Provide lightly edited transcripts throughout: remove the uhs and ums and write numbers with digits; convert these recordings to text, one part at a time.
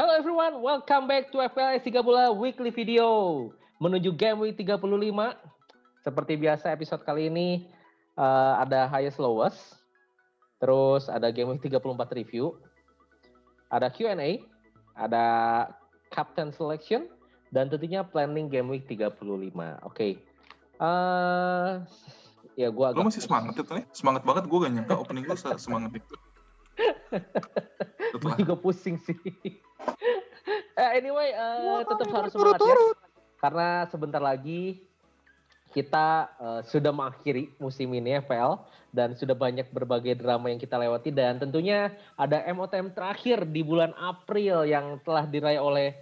Hello everyone, welcome back to FPL Tiga Bola Weekly Video. Menuju game week 35. Seperti biasa episode kali ini ada highest lowest. Terus ada game week 34 review. Ada Q&A, ada captain selection, dan tentunya planning game week 35. Oke. Ya gua agak... Lo masih semangat itu nih? Semangat banget, gue gak nyangka opening gue semangat itu. Gue juga pusing sih. Anyway, tetap harus semangat ya. Karena sebentar lagi kita sudah mengakhiri musim ini FPL. Dan sudah banyak berbagai drama yang kita lewati. Dan tentunya ada MOTM terakhir di bulan April yang telah diraih oleh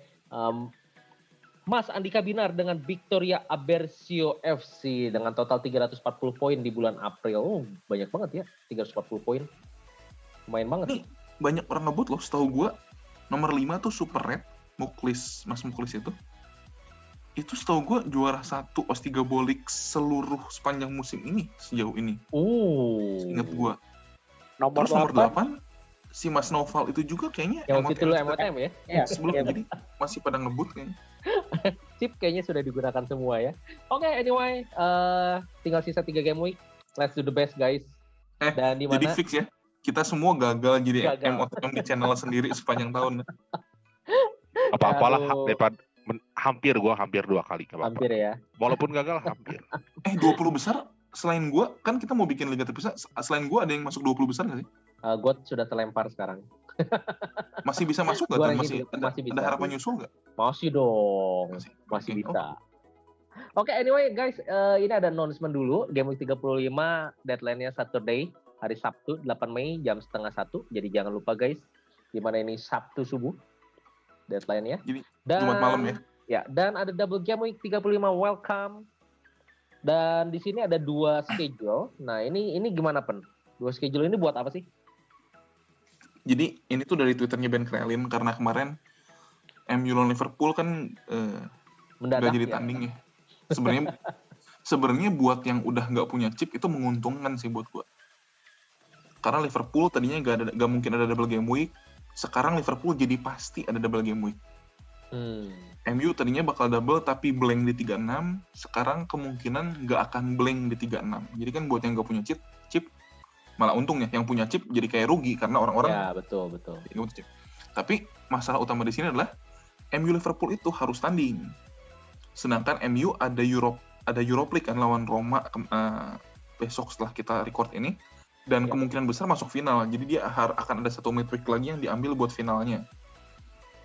Mas Andika Binar dengan Victoria Abercio FC. Dengan total 340 poin di bulan April. Oh, banyak banget ya, 340 poin. Lumayan banget. Nih, banyak orang ngebut loh, setahu gue. Nomor 5 tuh Super Red, Mas Muklis itu. Itu setahu gue juara 1 OS3 Bolik seluruh sepanjang musim ini, sejauh ini. Ingat gue. Terus nomor 8, si Mas Noval itu juga kayaknya yang waktu itu lu MOTM ya? Iya, sebelum jadi masih pada ngebut kayaknya. Chip kayaknya sudah digunakan semua ya. Oke, anyway, tinggal sisa 3 game week. Let's do the best guys. Dan jadi fix ya. Kita semua gagal jadi MOTM di channel sendiri sepanjang tahun. Apa-apalah hampir 2 kali. Hampir ya. Walaupun gagal hampir. 20 besar selain gue, kan kita mau bikin liga terpisah. Selain gue ada yang masuk 20 besar gak sih? Gue sudah terlempar sekarang. Masih bisa masuk gak? Masih ada harapan nyusul gak? Masih dong. Masih bisa. Oke, anyway guys, ini ada announcement dulu. Game week 35 deadline-nya Saturday. Hari Sabtu 8 Mei jam 12:30. Jadi jangan lupa guys. Dimana ini Sabtu subuh. Deadline-nya. Jadi Jumat malam ya. Ya, dan ada double game week 35 welcome. Dan di sini ada 2 schedule. Nah, ini gimana Pen? 2 schedule ini buat apa sih? Jadi ini tuh dari Twitternya Ben Krelin karena kemarin MU lawan Liverpool kan nggak jadi tanding ya. Sebenarnya buat yang udah nggak punya chip itu menguntungkan sih buat gua. Karena Liverpool tadinya nggak mungkin ada double game week. Sekarang Liverpool jadi pasti ada double game week. MU tadinya bakal double tapi blank di 36. Sekarang kemungkinan nggak akan blank di 36. Jadi kan buat yang nggak punya chip malah untung ya. Yang punya chip jadi kayak rugi karena orang-orang. Ya betul. Chip. Tapi masalah utama di sini adalah MU Liverpool itu harus tanding. Sedangkan MU ada Europa League kan lawan Roma besok setelah kita record ini. Dan kemungkinan besar masuk final. Jadi dia akan ada 1 midweek lagi yang diambil buat finalnya.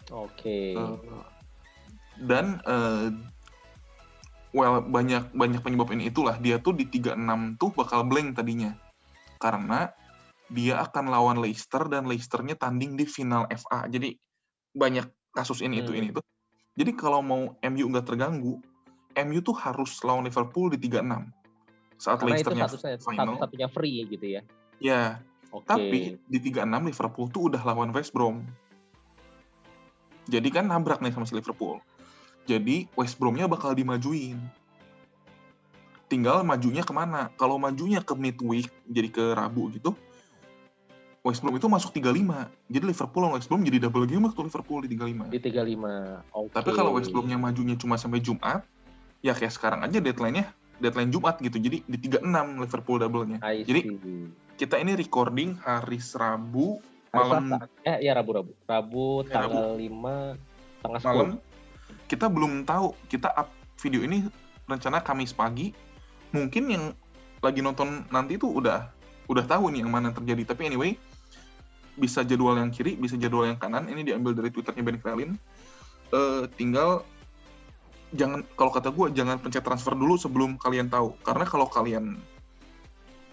Oke. Dan banyak penyebab ini itulah. Dia tuh di 36 tuh bakal blank tadinya. Karena dia akan lawan Leicester dan Leicester-nya tanding di final FA. Jadi banyak kasus ini itu. Jadi kalau mau MU nggak terganggu, MU tuh harus lawan Liverpool di 36. Saat karena Leicester-nya itu final. satu-satunya free gitu ya. Ya. Okay. Tapi di 36 Liverpool tuh udah lawan West Brom. Jadi kan nabrak nih sama si Liverpool. Jadi West Brom-nya bakal dimajuin. Tinggal majunya kemana? Kalau majunya ke midweek, jadi ke Rabu gitu, West Brom itu masuk 35. Jadi Liverpool lawan West Brom jadi double game waktu Liverpool di 35. Di 35. Okay. Tapi kalau West Brom-nya majunya cuma sampai Jumat, ya kayak sekarang aja deadline Jumat gitu. Jadi di 36 Liverpool double-nya. Jadi kita ini recording hari Rabu malam. Rabu tanggal 5 tanggal 10. Malam. Kita belum tahu. Kita up video ini rencana Kamis pagi. Mungkin yang lagi nonton nanti tuh udah tahu nih yang mana terjadi. Tapi anyway, bisa jadwal yang kiri, bisa jadwal yang kanan. Ini diambil dari Twitternya Ben Krelin. Tinggal kalau kata gue jangan pencet transfer dulu sebelum kalian tahu. Karena kalau kalian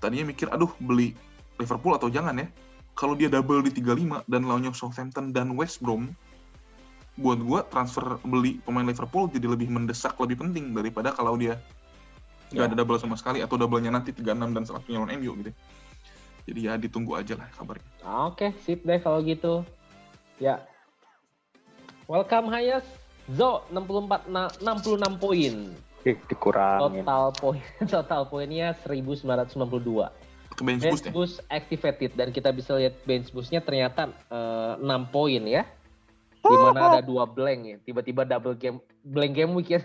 tadinya mikir, aduh beli Liverpool atau jangan ya. Kalau dia double di 35 dan lawannya Southampton dan West Brom, buat gue transfer beli pemain Liverpool jadi lebih mendesak, lebih penting daripada kalau dia nggak ada double sama sekali atau double-nya nanti 36 dan selanjutnya lawan MU gitu. Jadi ya ditunggu aja lah kabarnya. Oke, sip deh kalau gitu. Ya. Welcome Hayes. Zo 66 poin. Dikurangin. Total poinnya 1992. Ke bench boost activated dan kita bisa lihat bench boostnya ternyata 6 poin ya. Di mana ada 2 blank ya, tiba-tiba double game, blank game week ya.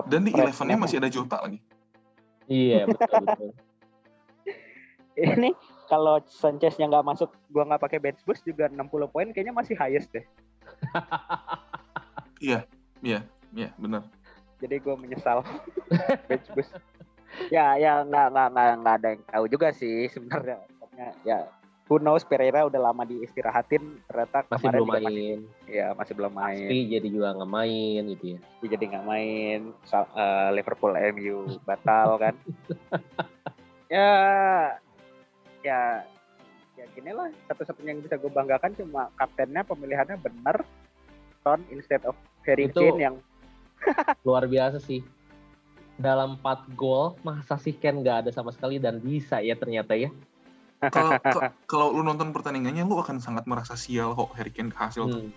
Dan di Kampret. 11-nya masih ada Jota lagi. Iya, betul. Ini kalau Sanchez-nya nggak masuk, gua nggak pakai bench boost juga 60 poin kayaknya masih highest deh. Iya, benar. Jadi gua menyesal bench boost. Ya nggak ada yang tahu juga sih sebenarnya. Ya who knows, Pereira udah lama diistirahatin, ternyata Masih kemarin belum juga main. masih belum main. Aspi jadi juga nggak main gitu ya. Dia jadi nggak main. Liverpool MU batal kan. ya gini lah, satu-satunya yang bisa gue banggakan cuma kaptennya, pemilihannya benar, Son instead of Harry Itu- Kane yang Luar biasa sih. Dalam 4 gol, masa sih Ken nggak ada sama sekali dan bisa ya ternyata ya. Kalau lu nonton pertandingannya, lu akan sangat merasa sial kok Harry Kane kehasil tuh.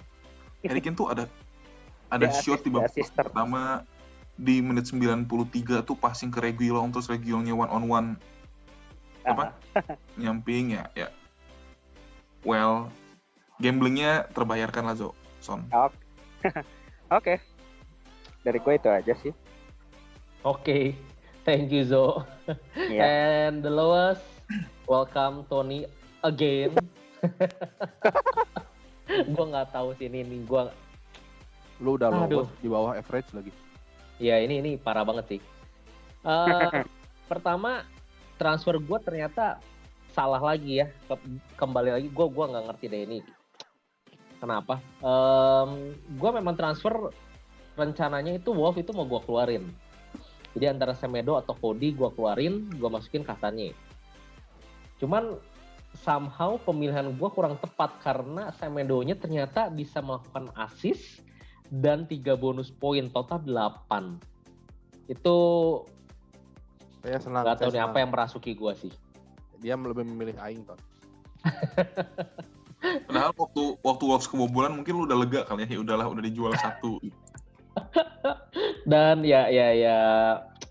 Harry Kane tuh ada Dia shot di assist- babak dia assist pertama di menit 93 tuh passing ke Reguilon, terus Reguilonnya one on one apa? Nyamping ya. Well, gamblingnya terbayarkan lah Son. Oke. Dari gue itu aja sih. Oke, thank you Zo. Iya. And the lowest, welcome Tony again. Gue nggak tahu sih ini gue. Lu udah Aduh. lolos di bawah average lagi. Ya ini parah banget sih. Pertama, transfer gue ternyata salah lagi ya. Kembali lagi, gue nggak ngerti deh ini. Kenapa? Gue memang transfer rencananya itu Wolf itu mau gue keluarin. Jadi antara Semedo atau Cody gue keluarin, gue masukin Kastanye. Cuman somehow pemilihan gue kurang tepat karena Semedonya ternyata bisa melakukan assist dan 3 bonus poin, total 8. Itu Saya senang. nggak tahu saya nih senang. apa yang merasuki gue sih. Dia lebih memilih Aing Ton. Padahal waktu Wolves kebobolan mungkin lu udah lega kali ya udahlah, udah dijual 1. Dan ya,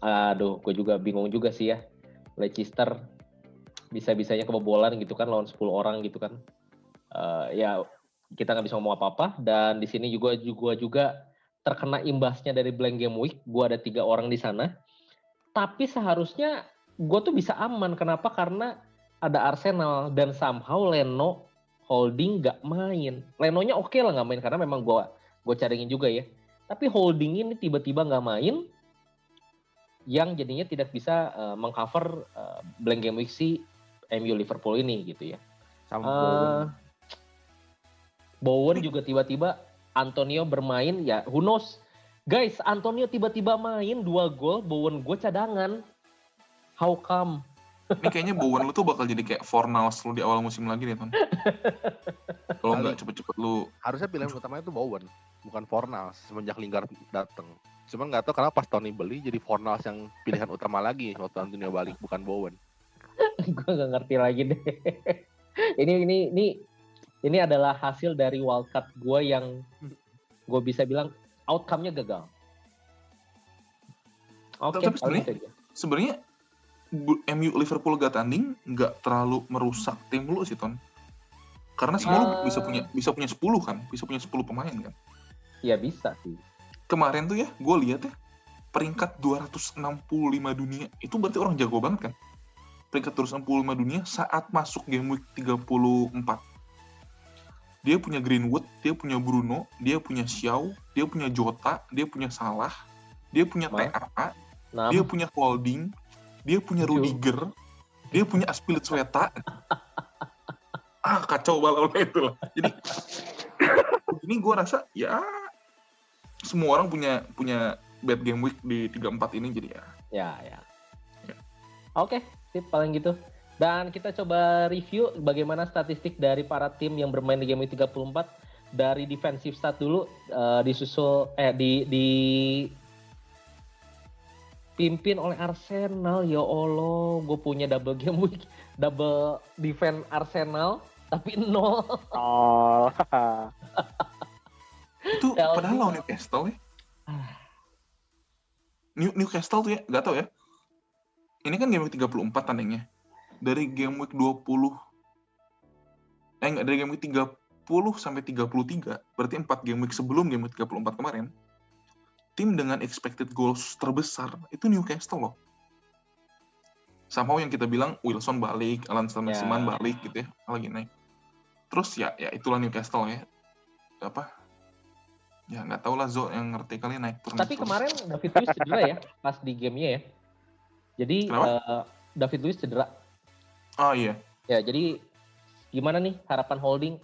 aduh, gue juga bingung juga sih ya. Leicester bisa-bisanya kebobolan gitu kan, lawan 10 orang gitu kan. Ya kita nggak bisa ngomong apa-apa. Dan di sini juga terkena imbasnya dari blank game week. Gue ada 3 orang di sana. Tapi seharusnya gue tuh bisa aman. Kenapa? Karena ada Arsenal dan somehow Leno Holding nggak main. Lenonya oke lah nggak main karena memang gue caringin juga ya. Tapi Holding ini tiba-tiba nggak main, yang jadinya tidak bisa mengcover blank game week si MU Liverpool ini gitu ya. Sama Bowen juga tiba-tiba Antonio bermain, ya who knows. Guys, Antonio tiba-tiba main 2 gol, Bowen gue cadangan. How come? Ini kayaknya Bowen lu tuh bakal jadi kayak Fornals lu di awal musim lagi nih, Ton. Kalau nggak cepet-cepet lu. harusnya pilihan utamanya itu Bowen, bukan Fornals semenjak Lingard datang. Cuman nggak tahu kenapa pas Tony beli jadi Fornals yang pilihan utama lagi waktu Antonio balik, bukan Bowen. Gue nggak ngerti lagi deh. Ini adalah hasil dari wildcard gue yang gue bisa bilang outcome-nya gagal. Oke, Tapi paling itu aja. Sebenarnya MU Liverpool gak tanding nggak terlalu merusak tim lu sih, Ton. Karena semua lu bisa punya 10 kan, bisa punya 10 pemain kan. Ya bisa sih. Kemarin tuh ya, gue lihat ya, peringkat 265 dunia, itu berarti orang jago banget kan. Peringkat 265 dunia saat masuk game week 34. Dia punya Greenwood, dia punya Bruno, dia punya Xiao, dia punya Jota, dia punya Salah, dia punya TAA, dia punya Holding, dia punya Rudiger, dia punya Aspilicueta. Kacau banget itu lah. Jadi ini gue rasa ya semua orang punya bad game week di 34 ini, jadi ya. Ya. Oke, sip, paling gitu. Dan kita coba review bagaimana statistik dari para tim yang bermain di game week 34. Dari defensive stat dulu, dipimpin oleh Arsenal. Ya Allah, gue punya double game week, double defense Arsenal, tapi 0. Itu padahal lawan Newcastle ya. Newcastle tuh ya, gak tau ya. Ini kan game week 34 tandingnya. Dari game week 20. Dari game week sampai 33, berarti 4 game week sebelum game week 34 kemarin, tim dengan expected goals terbesar itu Newcastle loh. Somehow yang kita bilang Wilson balik, Alan Maximan balik gitu ya, lagi naik. Terus ya itulah Newcastle ya. Apa? Ya nggak tahu lah Zo yang ngerti kali naik turun. Tapi kemarin David Luiz cedera ya pas di gamenya ya. Jadi David Luiz cedera. Oh iya. Ya jadi gimana nih harapan Holding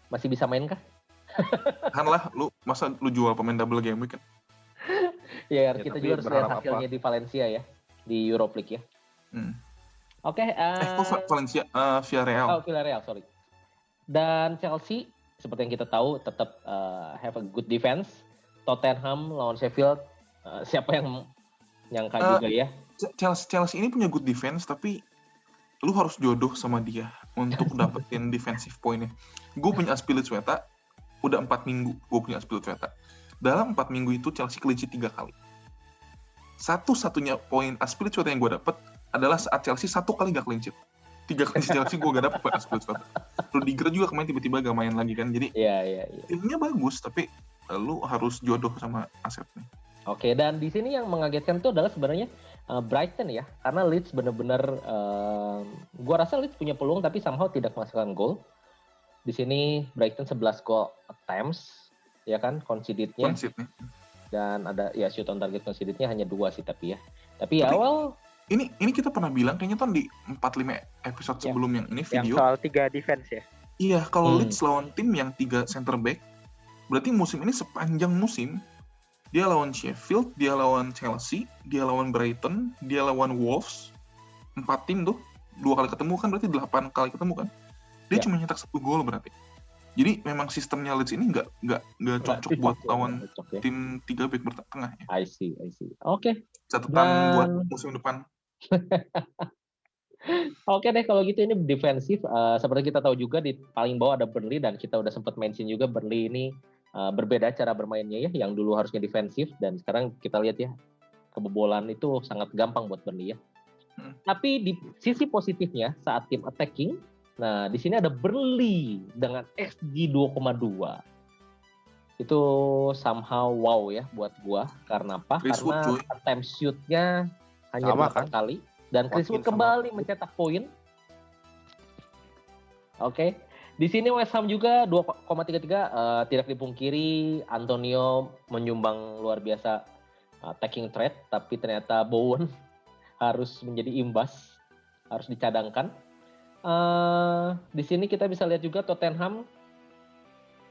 masih bisa main kah? Kan lah masa lu jual pemain double game week kan? Ya kita juga harus lihat hasilnya di Valencia ya, di Europa League ya. Oke. Valencia, Villarreal. Oh Villarreal, sorry. Dan Chelsea seperti yang kita tahu tetap have a good defense. Tottenham lawan Sheffield, siapa yang nyangka juga ya? Chelsea ini punya good defense, tapi lu harus jodoh sama dia untuk dapetin defensive point-nya. Gue punya Azpilicueta, udah 4 minggu gue punya Azpilicueta. Dalam 4 minggu itu Chelsea clean sheet 3 kali. Satu-satunya poin Azpilicueta yang gue dapet adalah saat Chelsea 1 kali gak clean sheet. 3 kali Chelsea gue gak dapet poin Azpilicueta. Rudiger juga kemarin tiba-tiba gak main lagi kan. Jadi timnya bagus, tapi lu harus jodoh sama asetnya. Oke, dan di sini yang mengagetkan itu adalah sebenarnya Brighton ya, karena Leeds benar-benar, gua rasa Leeds punya peluang tapi somehow tidak menghasilkan gol. Di sini Brighton 11 goal attempts, ya kan, conceded-nya. Dan ada ya shoot on target conceded-nya hanya 2 sih tapi ya. Tapi awal ini kita pernah bilang kayaknya kan di 4-5 episode sebelum yang ini video. Yang soal 3 defense ya. Iya, kalau Leeds lawan tim yang 3 center back, berarti musim ini sepanjang musim dia lawan Sheffield, dia lawan Chelsea, dia lawan Brighton, dia lawan Wolves. 4 tim tuh, 2 kali ketemu kan berarti 8 kali ketemu kan. Dia cuma nyetak 1 gol berarti. Jadi memang sistemnya Leeds ini nggak cocok buat lawan tim 3 back bertengah ya. I see. Oke. Catatan buat musim depan. Oke deh kalau gitu ini defensif. Seperti kita tahu juga di paling bawah ada Burnley dan kita udah sempat mention juga Burnley ini berbeda cara bermainnya ya, yang dulu harusnya defensif dan sekarang kita lihat ya kebobolan itu sangat gampang buat Burnley ya. Tapi di sisi positifnya saat tim attacking, nah di sini ada Burnley dengan XG 2,2. Itu somehow wow ya buat gua karena apa? Karena attempt shoot-nya hanya 8 kali dan Chris Wood kembali mencetak poin. Oke. Di sini West Ham juga 2,33, tidak dipungkiri Antonio menyumbang luar biasa tackling threat, tapi ternyata Bowen harus menjadi imbas, harus dicadangkan. Di sini kita bisa lihat juga Tottenham,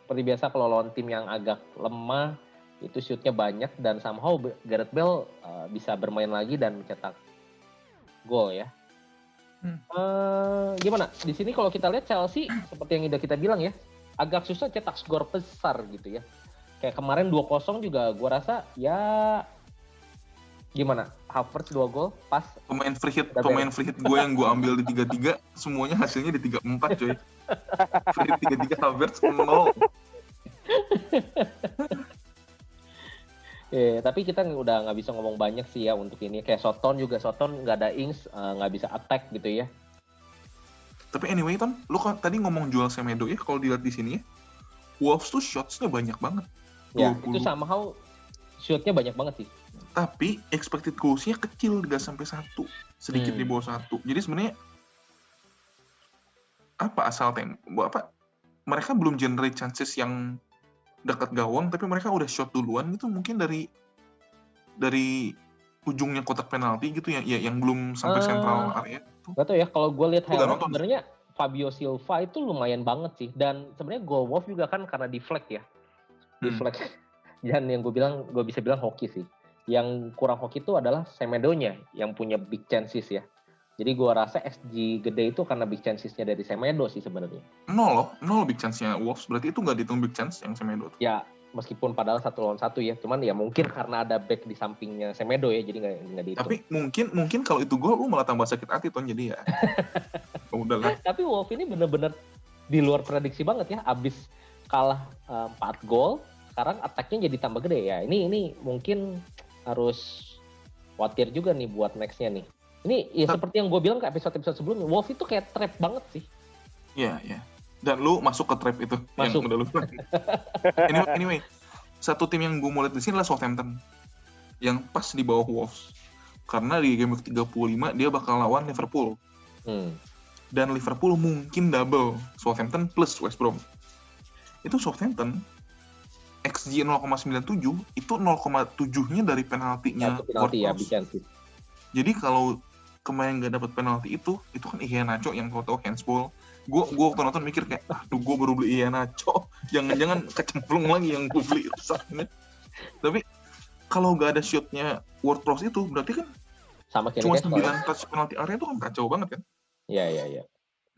seperti biasa kalau lawan tim yang agak lemah, itu shootnya banyak dan somehow Gareth Bale bisa bermain lagi dan mencetak gol ya. Gimana? Di sini kalau kita lihat Chelsea seperti yang udah kita bilang ya, agak susah cetak skor besar gitu ya. Kayak kemarin 2-0 juga gua rasa ya gimana? Havertz 2 gol pas pemain free hit gue yang gue ambil di 3-3 semuanya hasilnya di 3-4 coy. Free hit 3-3 Havertz 0. Tapi kita udah nggak bisa ngomong banyak sih ya untuk ini. Kayak Soton nggak ada Ings, nggak bisa attack gitu ya. Tapi anyway Ton, lu kan tadi ngomong jual Semedo ya, kalau dilihat di sini ya, Wolves tuh shots-nya banyak banget. Ya, itu somehow shoot-nya banyak banget sih. Tapi expected goals-nya kecil, 3-1, sedikit di bawah 1. Jadi sebenarnya mereka belum generate chances yang dekat gawang, tapi mereka udah shot duluan itu mungkin dari ujungnya kotak penalti gitu ya, yang belum sampai sentral area. Gak tau ya, kalau gue lihat highlight sebenarnya Fabio Silva itu lumayan banget sih, dan sebenarnya gol Wolf juga kan karena deflect ya, deflect. Dan yang gue bisa bilang hoki sih. Yang kurang hoki itu adalah Semedonya yang punya big chances ya. Jadi gue rasa XG gede itu karena big chances-nya dari Semedo sih sebenarnya. 0 big chance-nya Wolves, berarti itu nggak dihitung big chance yang Semedo. Ya, meskipun padahal 1 lawan 1 ya, cuman ya mungkin karena ada back di sampingnya Semedo ya, jadi nggak dihitung. Tapi mungkin kalau itu gol, lu malah tambah sakit hati Ton, jadi ya. Udahlah. Tapi Wolves ini bener-bener di luar prediksi banget ya, abis kalah 4 gol, sekarang attack-nya jadi tambah gede ya. Ini mungkin harus khawatir juga nih buat next-nya nih. Ini ya seperti yang gue bilang ke episode-episode sebelumnya, Wolves itu kayak trap banget sih. Iya. Dan lu masuk ke trap itu Masuk. yang udah lu bilang. Anyway, satu tim yang gue mau lihat di sini adalah Southampton yang pas di bawah Wolves. Karena di game week 35 dia bakal lawan Liverpool. Dan Liverpool mungkin double Southampton plus West Brom. Itu Southampton XG 0,97 itu 0,7-nya dari penaltinya. Satu penalti ya, bisa. Jadi kalau kemarin nggak dapat penalti itu kan Iheanacho yang foto handsball. Gue waktu nonton mikir kayak, aduh gue baru beli Iheanacho, jangan-jangan kecemplung lagi yang gue beli rusak ini. Tapi kalau nggak ada shootnya Ward-Prowse itu berarti kan Sama kayak cuma Newcastle. 9 touch penalti area itu kan kacau banget kan. Iya.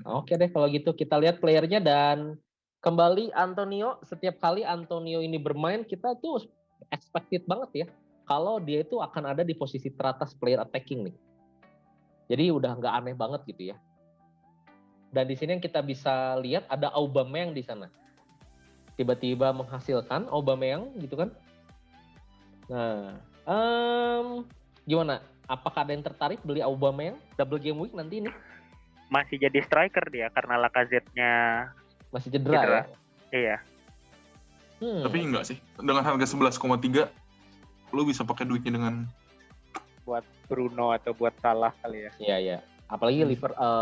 Oke deh kalau gitu kita lihat playernya dan kembali Antonio. Setiap kali Antonio ini bermain kita tuh expected banget ya kalau dia itu akan ada di posisi teratas player attacking nih. Jadi udah nggak aneh banget gitu ya. Dan di sini yang kita bisa lihat ada Aubameyang di sana. Tiba-tiba menghasilkan Aubameyang gitu kan. Nah, gimana? Apakah ada yang tertarik beli Aubameyang double game week nanti ini? Masih jadi striker dia karena Lacazette-nya Masih cedera ya? Iya. Tapi enggak sih, dengan harga 11,3 lu bisa pakai duitnya dengan Buat Bruno atau buat Salah kali ya. Iya. Apalagi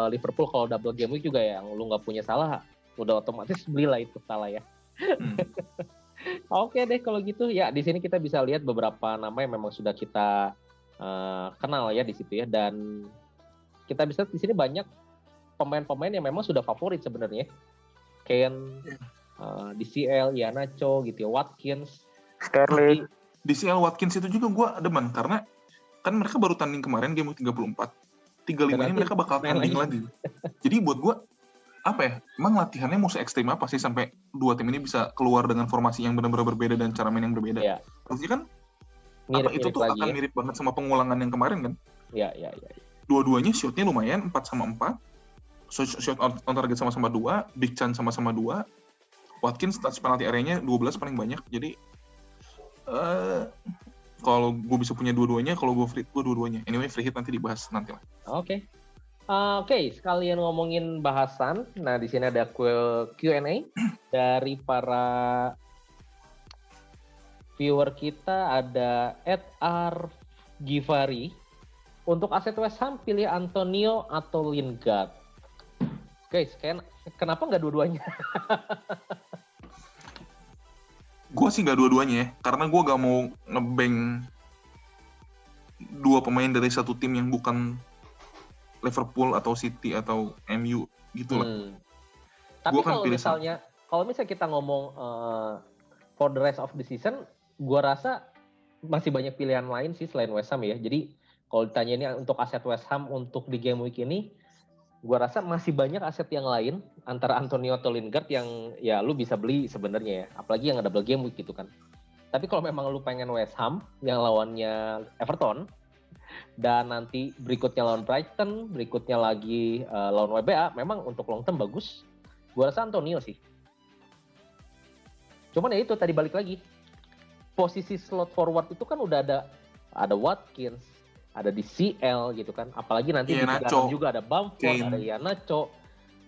Liverpool kalau double game week juga ya, yang lu nggak punya Salah, udah otomatis belilah itu Salah ya. Oke deh kalau gitu ya, di sini kita bisa lihat beberapa nama yang memang sudah kita kenal ya di situ ya, dan kita bisa di sini banyak pemain-pemain yang memang sudah favorit sebenarnya. Kane, DCL, Iheanacho gitu ya, Watkins, Sterling. DCL Watkins itu juga gue demen karena kan mereka baru tanding kemarin game 34. 35 ini mereka bakal tanding lagi. Jadi buat gue apa ya? Emang latihannya mau se-ekstrim apa sih sampai dua tim ini bisa keluar dengan formasi yang benar-benar berbeda dan cara main yang berbeda? Iya. Pasti kan Mirip-mirip itu tuh lagi akan ya. mirip banget sama pengulangan yang kemarin kan? Iya. Dua-duanya shootnya lumayan 4-4. Shot on target sama-sama 2, big chance sama-sama 2. Watkins touch penalti area-nya 12 paling banyak. Jadi kalau gue bisa punya dua-duanya, kalau gue free gue dua-duanya. Anyway, free hit nanti dibahas nanti lah. Oke, sekalian ngomongin bahasan. Nah, di sini ada Q&A dari para viewer kita. Ada @R_Givari. Untuk aset West Ham pilih Antonio atau Lingard? Guys, kenapa nggak dua-duanya? Gue sih nggak dua-duanya ya, karena gue gak mau ngebank dua pemain dari satu tim yang bukan Liverpool atau City atau MU gitu lah. Tapi Gua kan kalau misalnya kita ngomong for the rest of the season, gue rasa masih banyak pilihan lain sih selain West Ham ya. Jadi kalau ditanya ini untuk aset West Ham untuk di game week ini, gue rasa masih banyak aset yang lain antara Antonio atau Lingard yang ya lu bisa beli sebenarnya ya. Apalagi yang ada double game week gitu kan. Tapi kalau memang lu pengen West Ham yang lawannya Everton, dan nanti berikutnya lawan Brighton, berikutnya lagi lawan WBA, memang untuk long term bagus. Gue rasa Antonio sih. Cuman ya itu tadi balik lagi. Posisi slot forward itu kan udah ada Watkins, ada DCL gitu kan. Apalagi nanti di dalam juga ada Bamford, ada Iheanacho.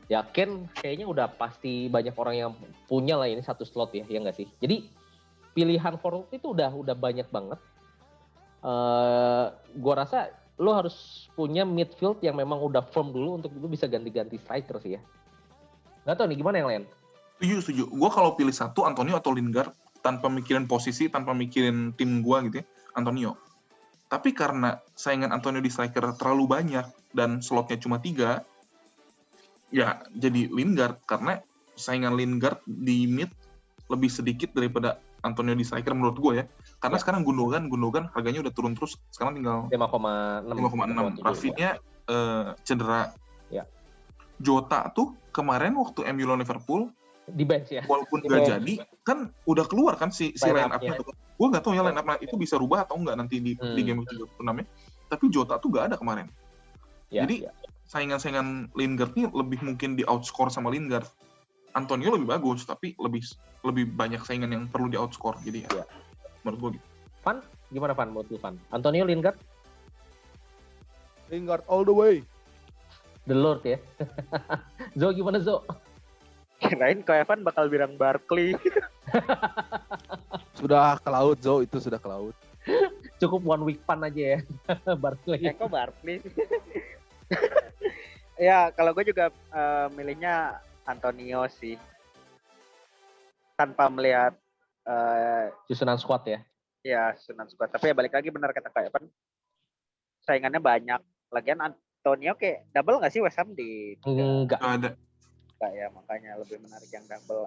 Ya Kane kayaknya udah pasti banyak orang yang punya lah ini satu slot ya nggak sih? Jadi pilihan forward itu udah banyak banget. Gua rasa lo harus punya midfield yang memang udah firm dulu untuk itu bisa ganti-ganti striker sih ya. Nggak tahu nih gimana yang lain? Setuju. Gue kalau pilih satu Antonio atau Lingard tanpa mikirin posisi, tanpa mikirin tim gue gitu ya, Antonio. Tapi karena saingan Antonio di striker terlalu banyak dan slotnya cuma 3, ya jadi Lingard karena saingan Lingard di mid lebih sedikit daripada Antonio di striker menurut gue ya. Karena sekarang Gundogan harganya udah turun terus, sekarang tinggal 5,6. Rafinha cedera. Ya. Jota tuh kemarin waktu MU lawan Liverpool di bench ya. Walaupun nggak jadi, kan udah keluar kan si line up-nya tuh. Gue nggak tahu ya line up itu bisa rubah atau nggak nanti di game 36 ya. Tapi Jota tuh nggak ada kemarin. Jadi saingan-saingan Lingard nih lebih mungkin di outscore sama Lingard. Antonio lebih bagus, tapi lebih banyak saingan yang perlu di outscore. Jadi ya. Menurut gue gitu. Van, gimana Van? Menurut lu Van? Antonio, Lingard? Lingard all the way. The Lord ya. Zo gimana Zo? Kirain Ko Evan bakal bilang Barkley. Sudah ke laut, Zo, itu sudah ke laut. Cukup one week pan aja ya, Barkley. Kok Barkley sih? Ya, kalau gue juga milihnya Antonio sih. Tanpa melihat Susunan squad ya. ya susunan squad. Tapi ya balik lagi benar kata Kak Evan. Saingannya banyak. Lagian Antonio kayak double nggak sih West Ham di Enggak. Nggak ada. Enggak ya, makanya lebih menarik yang double.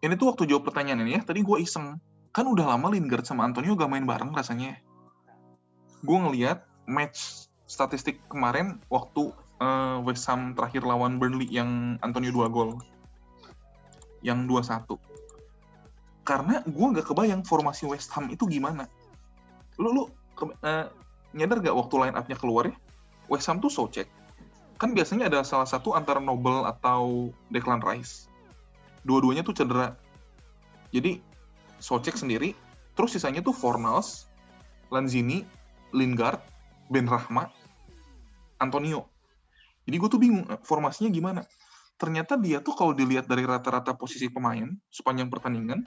Ini tuh waktu jawab pertanyaan ini ya, tadi gue iseng. Kan udah lama Lingard sama Antonio gak main bareng rasanya. Gue ngeliat match statistik kemarin waktu West Ham terakhir lawan Burnley yang Antonio 2 gol. Yang 2-1. Karena gue gak kebayang formasi West Ham itu gimana. Lu nyadar gak waktu line up-nya keluar ya? West Ham tuh Soucek. Kan biasanya ada salah satu antara Noble atau Declan Rice. Dua-duanya tuh cedera. Jadi Soucek sendiri, terus sisanya tuh Fornals, Lanzini, Lingard, Benrahma, Antonio. Jadi gue tuh bingung formasinya gimana. Ternyata dia tuh kalau dilihat dari rata-rata posisi pemain sepanjang pertandingan,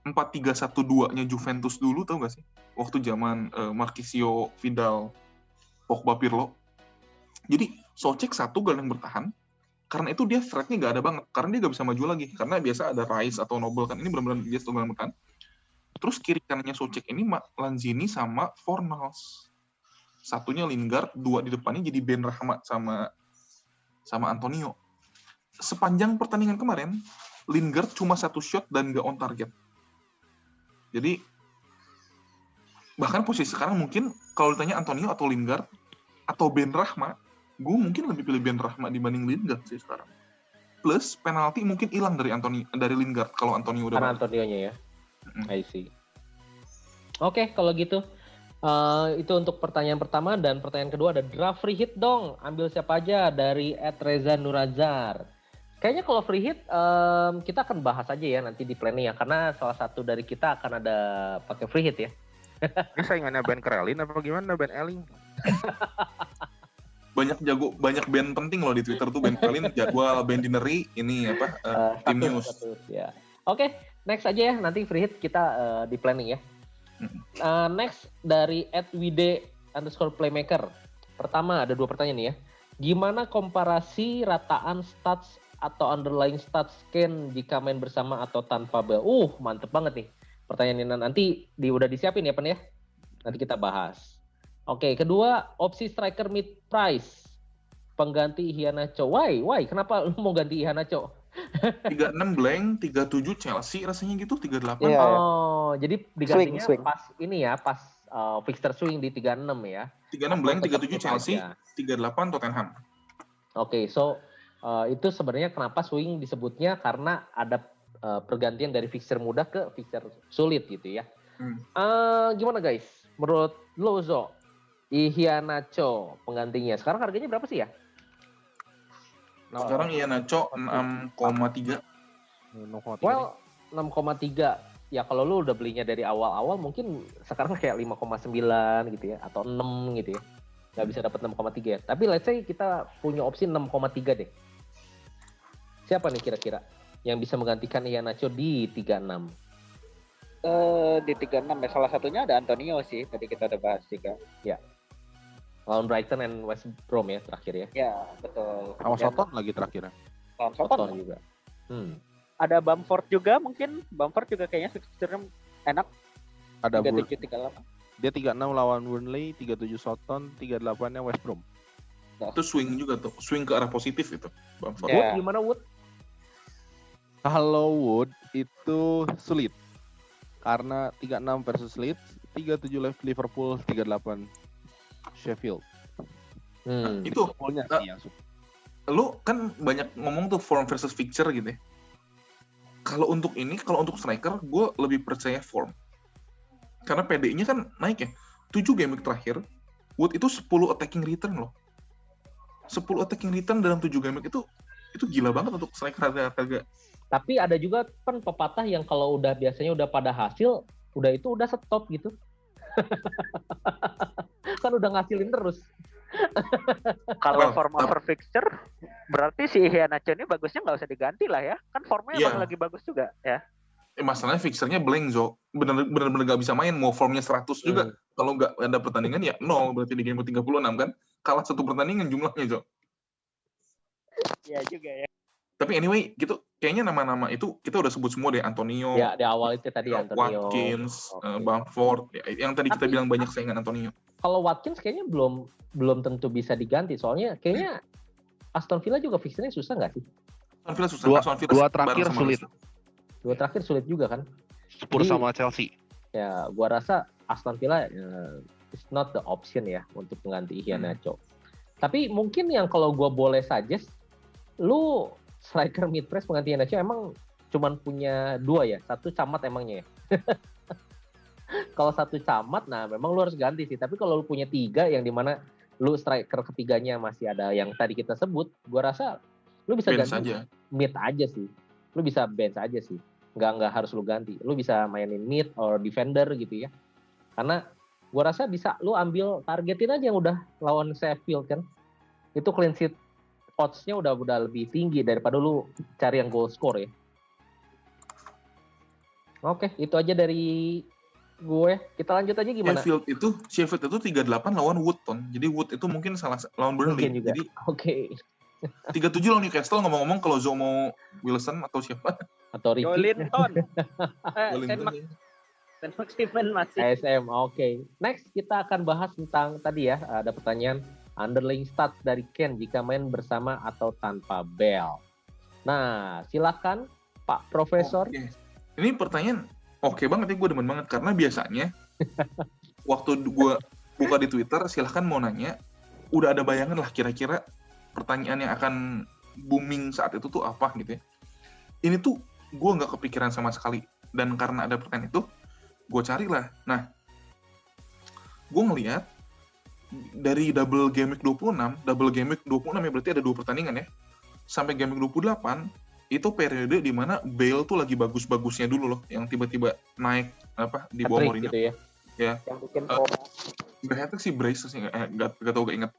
4-3-1-2-nya Juventus dulu, tau gak sih? Waktu zaman Marchisio, Vidal, Pogba, Pirlo. Jadi Soucek satu gelandang bertahan, karena itu dia threat-nya gak ada banget. Karena dia gak bisa maju lagi. Karena biasa ada Rice atau Noble kan. Ini benar-benar dia satu gelandang bertahan. Terus kiri kanannya Soucek ini Lanzini sama Fornals. Satunya Lingard, dua di depannya jadi Benrahma sama Antonio. Sepanjang pertandingan kemarin, Lingard cuma satu shot dan gak on target. Jadi, bahkan posisi sekarang mungkin kalau ditanya Antonio atau Lingard atau Benrahma, gue mungkin lebih pilih Benrahma dibanding Lingard sih sekarang. Plus penalti mungkin hilang dari Lingard kalau Antonio udah. Karena Antonionya ya. I see. Oke, kalau gitu itu untuk pertanyaan pertama, dan pertanyaan kedua ada draft free hit dong. Ambil siapa aja dari @Reza Nurazar. Kayaknya kalau free hit kita akan bahas aja ya nanti di planning ya, karena salah satu dari kita akan ada pakai free hit ya. Ini saingannya Ben Krelin apa gimana? Ben Elling? Banyak band penting loh di Twitter tuh, band Berlin, jadwal, band Dinery, ini apa, tim news. Ya. Oke, next aja ya, nanti free hit kita di planning ya. Next dari @wide_playmaker. Pertama ada 2 pertanyaan nih ya. Gimana komparasi rataan stats atau underlying stats Kane jika main bersama atau tanpa Bale? Mantep banget nih. Pertanyaan ini nanti udah disiapin ya Pen ya. Nanti kita bahas. Oke, kedua opsi striker mid price. Pengganti Iheanacho. Why? Kenapa lu mau ganti Iheanacho? 36 blank, 37 Chelsea rasanya gitu, 38. Iya. Jadi digantinya Swing. pas ini ya, pas fixture swing di 36 ya. 36 blank, 37 Tetap Chelsea, aja. 38 Tottenham. Oke, so itu sebenarnya kenapa swing disebutnya, karena ada pergantian dari fixture mudah ke fixture sulit gitu ya. Gimana guys? Menurut Lozo, Iheanacho penggantinya sekarang harganya berapa sih ya? Sekarang Iheanacho 6,3. Well, 6,3. Ya kalau lu udah belinya dari awal-awal mungkin sekarang kayak 5,9 gitu ya, atau 6 gitu ya. Nggak bisa dapat 6,3 ya. Tapi let's say kita punya opsi 6,3 deh. Siapa nih kira-kira yang bisa menggantikan Iheanacho di 36? Di 36 ya, salah satunya ada Antonio sih, tadi kita udah bahas juga. Ya. Lawan Brighton and West Brom ya terakhir ya. Ya, betul. Sama Soton lagi terakhir. Lawan Soton Soton juga. Ada Bamford juga mungkin. Bamford juga kayaknya fixture-nya enak. Ada 37 38. Dia 36 lawan Burnley, 37 Soton, 38-nya West Brom. Itu swing juga tuh, swing ke arah positif itu. Bamford. Wood Ya. gimana Wood? Kalau Wood itu sulit. Karena 36 versus Leeds, 37 Liverpool, 38 Sheffield. Itu Liverpoolnya sih yang sulit. lu kan banyak ngomong tuh form versus fixture gitu ya. Kalau untuk striker, gue lebih percaya form. Karena PD-nya kan naik ya. 7 game week terakhir, Wood itu 10 attacking return loh. 10 attacking return dalam 7 game week itu gila banget untuk striker harga. Tapi ada juga kan pepatah yang kalau biasanya udah pada hasil, udah stop gitu. Kan udah ngasilin terus. Kalau form over fixture Berarti si Iheanacho ini bagusnya nggak usah diganti lah ya. Kan formnya Iya. emang lagi bagus juga ya. Masalahnya fixernya blank, Zo. Bener-bener nggak bisa main, mau formnya 100 juga. Kalau nggak ada pertandingan ya 0, berarti di game 36 kan. Kalah satu pertandingan jumlahnya, Zo. Iya juga ya. Tapi anyway, gitu kayaknya nama-nama itu kita udah sebut semua deh. Antonio, Ya di awal itu tadi Antonio. Watkins, Oke. Bamford. Yang tadi kita Tapi- bilang banyak saingan Antonio. Kalau Watkins kayaknya belum tentu bisa diganti. Soalnya kayaknya Aston Villa juga fixernya susah nggak sih? Aston Villa susah. Dua- Aston Villa dua bareng terakhir sama sulit. Leicester. Dua terakhir sulit juga kan? Spurs Jadi- sama Chelsea. Ya, gua rasa Aston Villa is not the option ya untuk mengganti Iheanacho. Tapi mungkin yang kalau gua boleh suggest, lu striker mid press mengganti Iheanacho emang cuman punya 2 ya, satu Camat emangnya ya. Kalau satu Camat, nah memang lu harus ganti sih. Tapi kalau lu punya 3 yang dimana lu striker ketiganya masih ada yang tadi kita sebut, gua rasa lu bisa Bench ganti aja. mid aja sih. Lu bisa bench aja sih. Nggak harus lu ganti. Lu bisa mainin mid or defender gitu ya. Karena gua rasa bisa lu ambil targetin aja yang udah lawan Sheffield kan. Itu clean sheet odds-nya udah lebih tinggi daripada lu cari yang goal score ya. Oke, itu aja dari gue. Kita lanjut aja gimana? Sheffield itu 38 lawan Woodton. Jadi Wood itu mungkin salah lawan Burnley. Mungkin juga. Jadi Oke. 37 lawan Newcastle. Ngomong-ngomong kalau Zo mau Wilson atau siapa? Atau Ricky. Jolinton. Wellington ya. Sen Maximin masih. ASM, oke. Next, kita akan bahas tentang tadi ya, ada pertanyaan underlying stats dari Ken jika main bersama atau tanpa Bell. Nah, silakan Pak Profesor. Oke. Ini pertanyaan oke banget ya, gue demen banget. Karena biasanya waktu gue buka di Twitter, silahkan mau nanya, udah ada bayangan lah kira-kira pertanyaan yang akan booming saat itu tuh apa gitu ya. Ini tuh gue nggak kepikiran sama sekali. Dan karena ada pertanyaan itu, gue carilah. Nah, gue ngelihat dari double game week 26 ya berarti ada 2 pertandingan ya. Sampai game week 28, itu periode di mana Bale tuh lagi bagus-bagusnya dulu loh, yang tiba-tiba naik di bawah Hat-trick Mourinho. gitu ya. Ya, Yang bikin nggak hat-trick sih, brace sih, nggak tahu, nggak inget.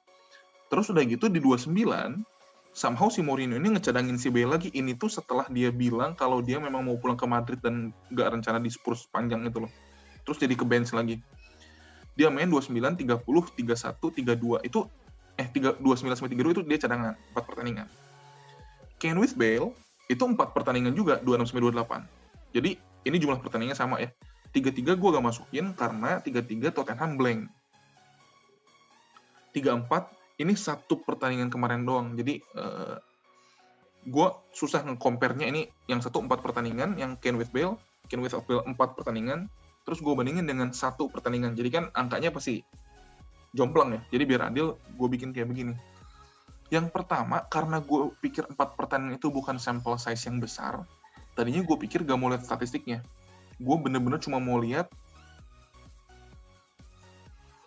Terus udah gitu di 29, somehow si Mourinho ini ngecadangin si Bale lagi. Ini tuh setelah dia bilang kalau dia memang mau pulang ke Madrid dan nggak rencana di Spurs panjang itu loh. Terus jadi ke bench lagi. Dia main 29, 30, 31, 32 itu 29 sampai 32 itu dia cadangan 4 pertandingan. Kane with Bale itu 4 pertandingan juga 26 sampai 28. Jadi ini jumlah pertandingannya sama ya. 3-3 gue gak masukin karena 3-3 Tottenham blank. 3-4 ini 1 pertandingan kemarin doang. Jadi gue susah nge-compare-nya. Ini yang 1 4 pertandingan, yang Kane with Bale 4 pertandingan. Terus gue bandingin dengan 1 pertandingan. Jadi kan angkanya pasti jomplang ya. Jadi biar adil, gue bikin kayak begini. Yang pertama, karena gue pikir 4 pertandingan itu bukan sampel size yang besar, tadinya gue pikir gak mau lihat statistiknya. Gue bener-bener cuma mau lihat,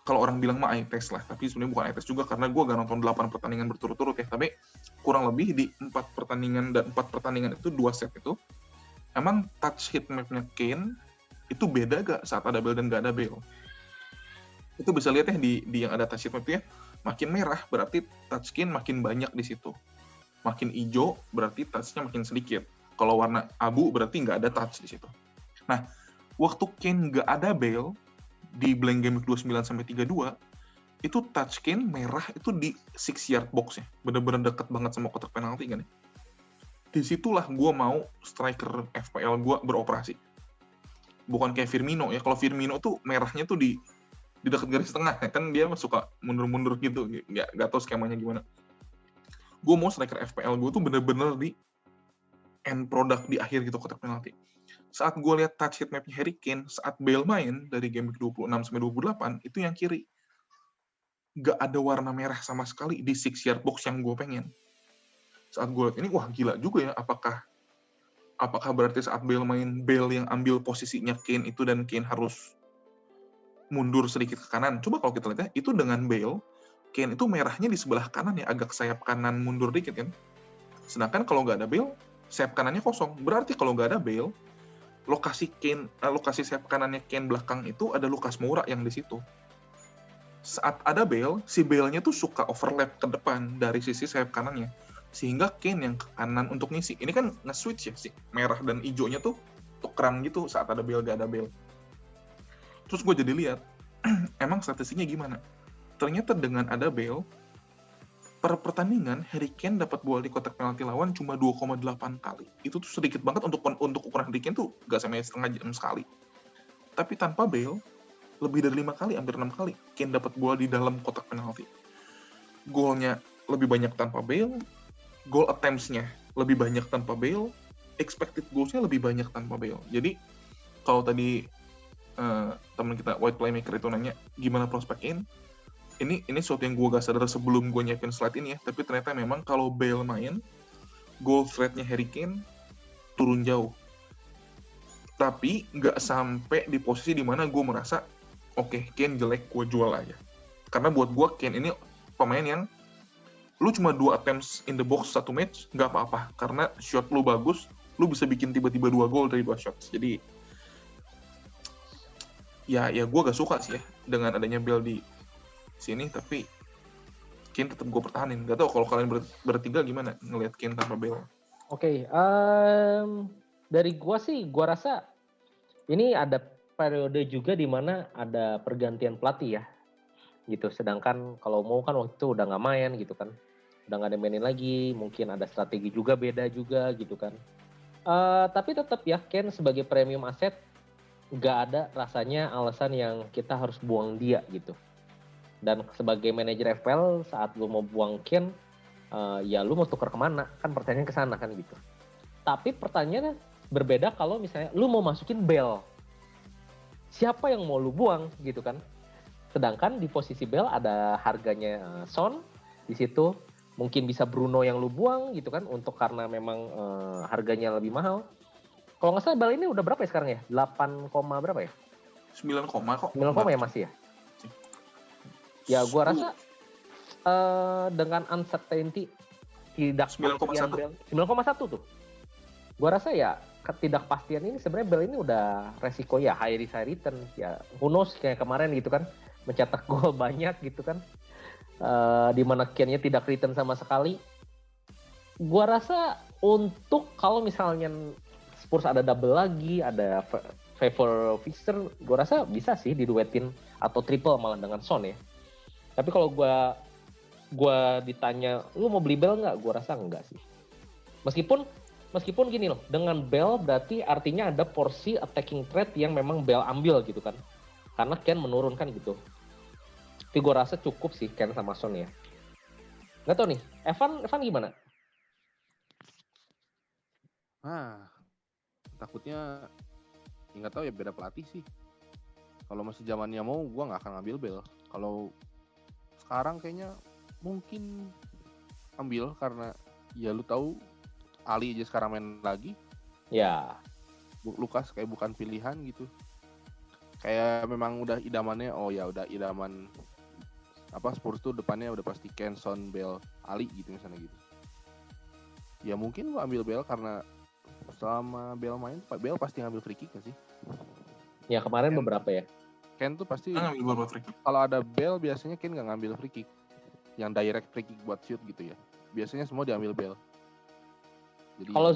kalau orang bilang mah eye test lah, tapi sebenarnya bukan eye test juga, karena gue gak nonton 8 pertandingan berturut-turut ya, tapi kurang lebih di 4 pertandingan, dan 4 pertandingan itu 2 set itu, emang touch hit map-nya Kane, itu beda gak saat ada Bale dan gak ada Bale? Itu bisa lihat ya di yang ada touch hit map ya, makin merah berarti touch Kane makin banyak di situ. Makin hijau berarti touch-nya makin sedikit. Kalau warna abu berarti nggak ada touch di situ. Nah, waktu Kane nggak ada Bale di blank game 29 sampai 32, itu touch Kane merah itu di 6 yard box ya. Bener-bener deket banget sama kotak penalti kan ya. Disitulah gue mau striker FPL gue beroperasi. Bukan kayak Firmino ya. Kalau Firmino tuh merahnya tuh di dekat garis tengah ya, kan dia suka mundur-mundur gitu, nggak tahu skemanya gimana. Gue mau striker FPL gue tuh bener-bener di end product di akhir gitu kotak penalti. Saat gue lihat touch hit mapnya Harry Kane saat Bale main dari game 26 sampai 28 itu yang kiri nggak ada warna merah sama sekali di 6 yard box yang gue pengen. Saat gue lihat ini, wah gila juga ya, apakah berarti saat Bale main, Bale yang ambil posisinya Kane itu dan Kane harus mundur sedikit ke kanan. Coba kalau kita lihat ya, itu dengan Bale, Kane itu merahnya di sebelah kanan ya, agak sayap kanan mundur dikit kan. Sedangkan kalau nggak ada Bale, sayap kanannya kosong. Berarti kalau nggak ada Bale, lokasi sayap kanannya Kane belakang itu ada Lucas Moura yang di situ. Saat ada Bale, si Bale-nya tuh suka overlap ke depan dari sisi sayap kanannya. sehingga Kane yang ke kanan untuk ngisi. Ini kan nge-switch ya, si merah dan hijaunya tuh tukeran gitu saat ada Bale gak ada Bale. Terus gue jadi lihat, emang statistiknya gimana? Ternyata dengan ada Bale, per pertandingan Harry Kane dapat bola di kotak penalti lawan cuma 2,8 kali. Itu tuh sedikit banget untuk ukuran Harry Kane tuh gak sampai setengah jam sekali. Tapi tanpa Bale, lebih dari 5 kali, hampir 6 kali Kane dapat bola di dalam kotak penalti. Golnya lebih banyak tanpa Bale, goal attempts-nya lebih banyak tanpa Bale, expected goals-nya lebih banyak tanpa Bale. Jadi kalau tadi teman kita White Playmaker itu nanya gimana prospek Kane, ini sesuatu yang gue gak sadar sebelum gue nyiapin slide ini ya, tapi ternyata memang kalau Bale main, goal threat-nya Harry Kane turun jauh. Tapi nggak sampai di posisi dimana gue merasa oke, Kane jelek, gue jual aja. Karena buat gue Kane ini pemain yang lu cuma 2 attempts in the box satu match, nggak apa-apa. Karena shot lu bagus, lu bisa bikin tiba-tiba 2 gol dari 2 shots. Jadi, ya gue gak suka sih ya dengan adanya Bale di sini, tapi Kane tetap gue pertahanin. Gak tau kalau kalian bertiga gimana ngelihat Kane tanpa Bale? Oke, dari gue sih, gue rasa ini ada periode juga di mana ada pergantian pelatih ya, gitu. Sedangkan kalau mau kan waktu itu udah nggak main gitu kan, udah nggak ada mainin lagi, mungkin ada strategi juga beda juga gitu kan. Tapi tetap ya Kane sebagai premium asset, nggak ada rasanya alasan yang kita harus buang dia gitu. Dan sebagai manajer FPL saat lu mau buang Kane, ya lu mau tuker kemana? Kan pertanyaan ke sana kan gitu. Tapi pertanyaannya berbeda kalau misalnya lu mau masukin Bale. Siapa yang mau lu buang gitu kan? Sedangkan di posisi Bale ada harganya Son di situ, mungkin bisa Bruno yang lu buang gitu kan, untuk karena memang harganya lebih mahal. Kalau nggak salah Bale ini udah berapa ya sekarang ya? 8, berapa ya? 9, kok. 9, ya masih ya? Ya gua rasa dengan uncertainty tidak 9,1 tuh. Gua rasa ya ketidakpastian ini sebenarnya Bale ini udah resiko ya high risk high return ya. Who knows kayak kemarin gitu kan, mencetak gol banyak gitu kan. Di mana Kane-nya tidak return sama sekali. Gua rasa untuk kalau misalnya Spurs ada double lagi, ada favor fixture, gua rasa bisa sih diduetin atau triple malah dengan Son ya. Tapi kalau gua ditanya, lu mau beli Bale nggak? Gua rasa enggak sih. Meskipun gini loh, dengan Bale berarti artinya ada porsi attacking threat yang memang Bale ambil gitu kan. Karena Kane menurun kan gitu. Tapi gue rasa cukup sih Kane sama Son ya. Nggak tau nih, Evan gimana? Takutnya nggak tahu ya, beda pelatih sih. Kalau masih zamannya mau, gue nggak akan ngambil Bale. Kalau sekarang kayaknya mungkin ambil karena ya lu tahu Ali aja sekarang main lagi. Ya. Lukas kayak bukan pilihan gitu. Kayak memang udah idamannya, udah idaman Spurs tuh depannya udah pasti Kane, Son, Bale, Ali gitu misalnya gitu. Ya mungkin gua ambil Bale karena selama Bale main, Bale pasti ngambil free kick gak sih? Ya kemarin beberapa ya. Kane tuh pasti ngambil beberapa free kick. Kalau ada Bale biasanya Kane gak ngambil free kick. Yang direct free kick buat shoot gitu ya. Biasanya semua diambil Bale. Jadi Kalau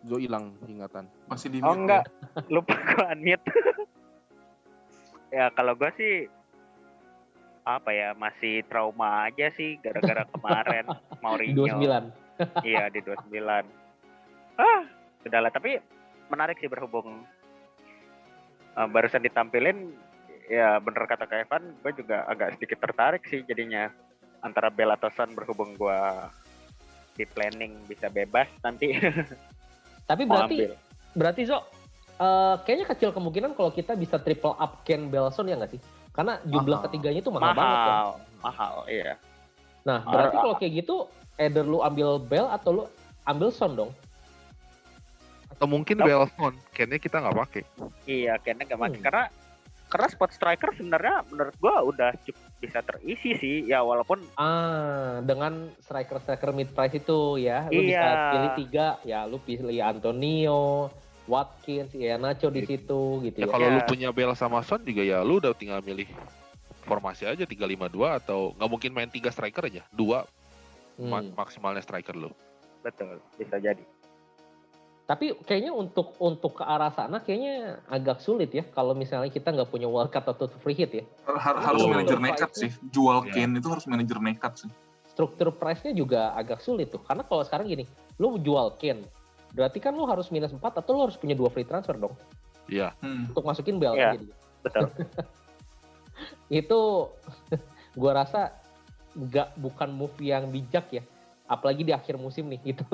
Zo hilang ingatan. Masih di enggak, lupa gue unmute. Ya kalau gue sih masih trauma aja sih gara-gara kemarin Mourinho. 29. Iya di 29. Sudahlah, tapi menarik sih berhubung barusan ditampilin. Ya bener kata Kak Evan, gue juga agak sedikit tertarik sih jadinya antara Bale atau Son berhubung gue di planning bisa bebas nanti. Tapi berarti Zo, kayaknya kecil kemungkinan kalau kita bisa triple up Kane, Bale, Son ya nggak sih? Karena jumlah ketiganya itu mahal banget kan? Mahal, iya. Nah berarti kalau kayak gitu, either lu ambil Bale atau lu ambil Son dong? Atau mungkin Bale, Son, Kane-nya kita nggak pakai. Iya, Kane-nya nggak pakai karena spot striker sebenarnya menurut gua udah cukup bisa terisi sih ya, walaupun dengan striker mid price itu ya lu bisa pilih 3 ya, lu pilih Antonio, Watkins, ya Nacho di situ gitu ya. Kalau lu punya Bale sama Son juga ya lu udah tinggal milih formasi aja 3-5-2 atau nggak mungkin main 3 striker aja, 2 maksimalnya striker lo. Betul, bisa jadi. Tapi kayaknya untuk ke arah sana kayaknya agak sulit ya kalau misalnya kita nggak punya wildcard atau free hit ya. Harus manajer nekat sih. Jual Ya. Kane itu harus manajer nekat sih. Struktur price-nya juga agak sulit tuh. Karena kalau sekarang gini, lu jual Kane, berarti kan lu harus minus 4 atau lu harus punya 2 free transfer dong Iya. untuk masukin Bell. Iya. Jadi. Betul. Itu gua rasa bukan move yang bijak ya. Apalagi di akhir musim nih gitu.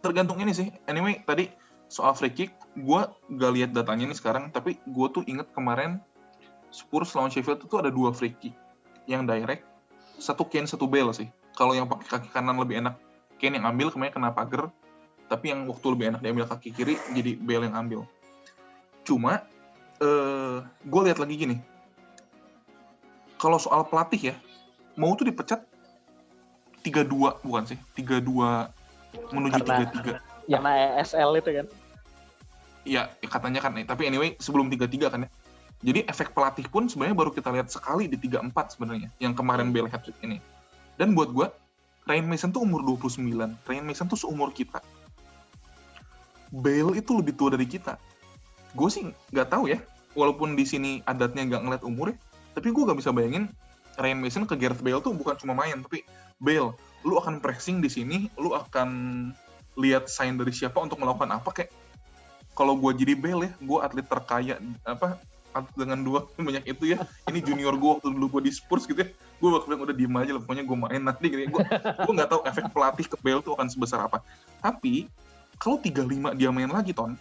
Tergantung ini sih. Anyway, tadi soal free kick, gue gak lihat datanya nih sekarang, tapi gue tuh inget kemarin Spurs lawan Sheffield itu ada 2 free kick yang direct, 1 Kane, 1 Bale sih. Kalau yang pakai kaki kanan lebih enak Kane yang ambil, kemarin kena pagar, tapi yang waktu lebih enak diambil kaki kiri, jadi Bale yang ambil. Cuma, gue lihat lagi gini, kalau soal pelatih ya, mau tuh dipecat 3-2 bukan sih? 3-2 menuju 3-3. Karena ESL itu kan. Iya, katanya kan. Tapi anyway, sebelum 3-3 kan ya. Jadi efek pelatih pun sebenarnya baru kita lihat sekali di 3-4 sebenarnya. Yang kemarin Bale hat-trick ini. Dan buat gue, Ryan Mason tuh umur 29. Ryan Mason tuh seumur kita. Bale itu lebih tua dari kita. Gue sih nggak tahu ya. Walaupun di sini adatnya nggak ngeliat umurnya. Tapi gue nggak bisa bayangin Ryan Mason ke Gareth Bale tuh bukan cuma main. Tapi Bale, lu akan pressing di sini, lu akan lihat sign dari siapa untuk melakukan apa. Kayak kalau gue jadi Bale ya, gue atlet terkaya atlet dengan 2 banyak itu ya. Ini junior gue waktu dulu gue di Spurs gitu ya. Gue bakal bilang udah diem aja lah, pokoknya gue main nanti gitu ya. Gue nggak tahu efek pelatih ke Bale tuh akan sebesar apa. Tapi kalau 3-5 dia main lagi, Ton,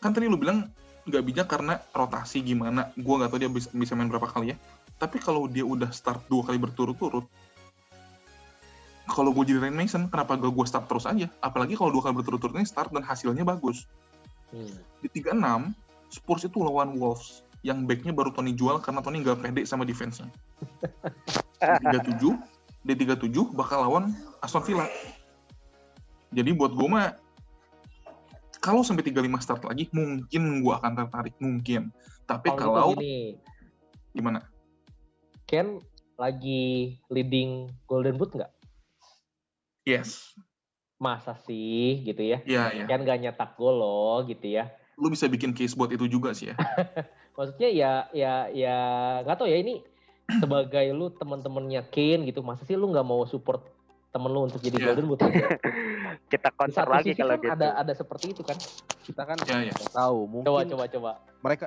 kan tadi lu bilang nggak bijak karena rotasi gimana. Gue nggak tahu dia bisa main berapa kali ya. Tapi kalau dia udah start 2 kali berturut-turut, kalau gue jadi Ryan Mason, kenapa gak gue start terus aja? Apalagi kalau 2 kali berturut-turut ini start dan hasilnya bagus. Di 36, Spurs itu lawan Wolves. Yang backnya baru Tony jual karena Tony gak pede sama defense-nya. Di 37 bakal lawan Aston Villa. Jadi buat gue mah, kalau sampai 35 start lagi, mungkin gue akan tertarik. Mungkin. Tapi kalau gimana? Ken lagi leading Golden Boot nggak? Yes. Masa sih gitu ya? Iya. Kan nggak nyetak gol loh gitu ya. Lu bisa bikin case buat itu juga sih ya. Maksudnya ya nggak tahu ya, ini sebagai lu teman-temannya Kane gitu, masa sih lu nggak mau support temen lu untuk jadi Golden Boot aja? Kita counter lagi kalau kan gitu. ada seperti itu kan. Kita kan Ya. nggak tahu, mungkin Coba.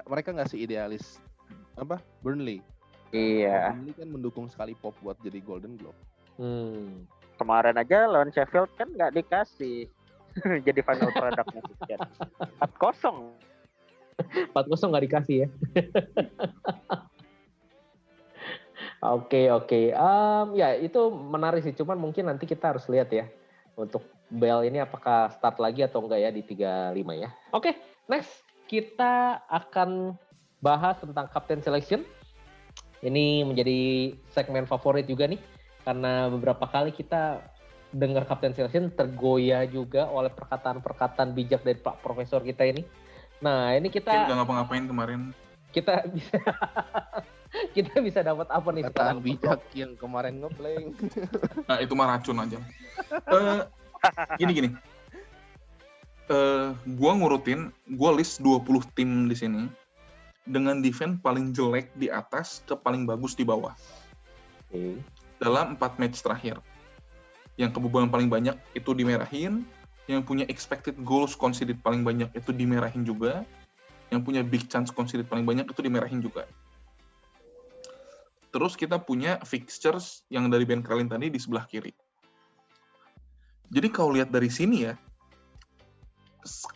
mereka nggak seidealis Burnley. Iya. Burnley kan mendukung sekali Pop buat jadi Golden Globe. Kemarin aja lawan Sheffield kan nggak dikasih jadi final product-nya Ken. 4-0. 4-0 nggak dikasih ya. Oke. Ya itu menarik sih. Cuman mungkin nanti kita harus lihat ya untuk Bale ini apakah start lagi atau enggak ya di 35 ya. Oke, next kita akan bahas tentang Captain Selection. Ini menjadi segmen favorit juga nih karena beberapa kali kita dengar Captain Selection tergoyah juga oleh perkataan-perkataan bijak dari Pak Profesor kita ini. Nah, ini kita nggak ngapa-ngapain kemarin. Kita bisa dapat apa nih Perkataan sekarang? bijak yang kemarin ngeblank. Nah, itu mah racun aja. Gini. Gua list 20 tim di sini dengan defense paling jelek di atas ke paling bagus di bawah. Oke. Dalam 4 match terakhir. Yang kebobolan paling banyak itu dimerahin, yang punya expected goals conceded paling banyak itu dimerahin juga, yang punya big chance conceded paling banyak itu dimerahin juga. Terus kita punya fixtures yang dari Ben Crellin tadi di sebelah kiri. Jadi kalau lihat dari sini ya,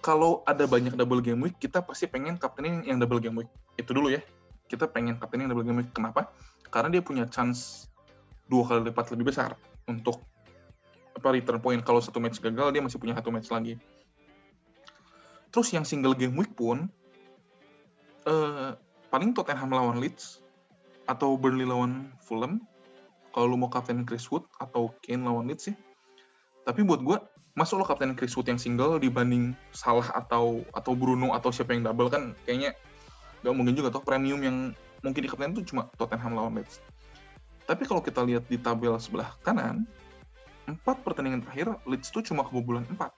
kalau ada banyak double game week, kita pasti pengen kaptenin yang double game week. Itu dulu ya. Kita pengen kaptenin yang double game week. Kenapa? Karena dia punya chance 2 kali lipat lebih besar untuk return point. Kalau 1 match gagal, dia masih punya 1 match lagi. Terus yang single game week pun, paling Tottenham lawan Leeds, atau Burnley lawan Fulham, kalau lu mau kapten Chris Wood, atau Kane lawan Leeds ya. Tapi buat gue, masa lo kapten Chris Wood yang single dibanding Salah atau Bruno atau siapa yang double kan kayaknya gak mungkin juga toh. Premium yang mungkin dikaptenin itu cuma Tottenham lawan Leeds. Tapi kalau kita lihat di tabel sebelah kanan, 4 pertandingan terakhir Leeds tuh cuma kebobolan 4.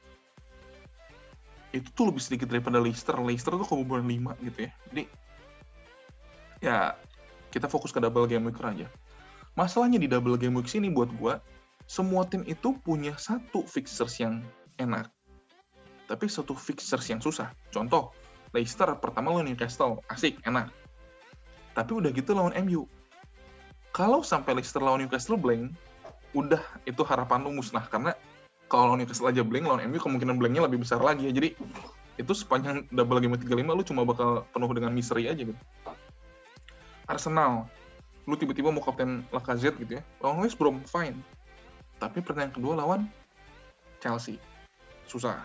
Itu tuh lebih sedikit daripada Leicester. Leicester tuh kebobolan 5 gitu ya. Jadi ya kita fokus ke double game week aja. Masalahnya di double game week sini buat gua, semua tim itu punya satu fixtures yang enak, tapi satu fixtures yang susah. Contoh, Leicester pertama lawan Newcastle, asik, enak. Tapi udah gitu lawan MU. Kalau sampai Leicester lawan Newcastle blank, udah itu harapan lu musnah. Karena kalau lawan Newcastle aja blank, lawan MU kemungkinan blanknya lebih besar lagi ya. Jadi itu sepanjang double game 35 lu cuma bakal penuh dengan misery aja gitu. Arsenal, lu tiba-tiba mau kapten Lacazette gitu ya. Lawan West Brom, fine. Tapi pertandingan kedua lawan Chelsea, susah.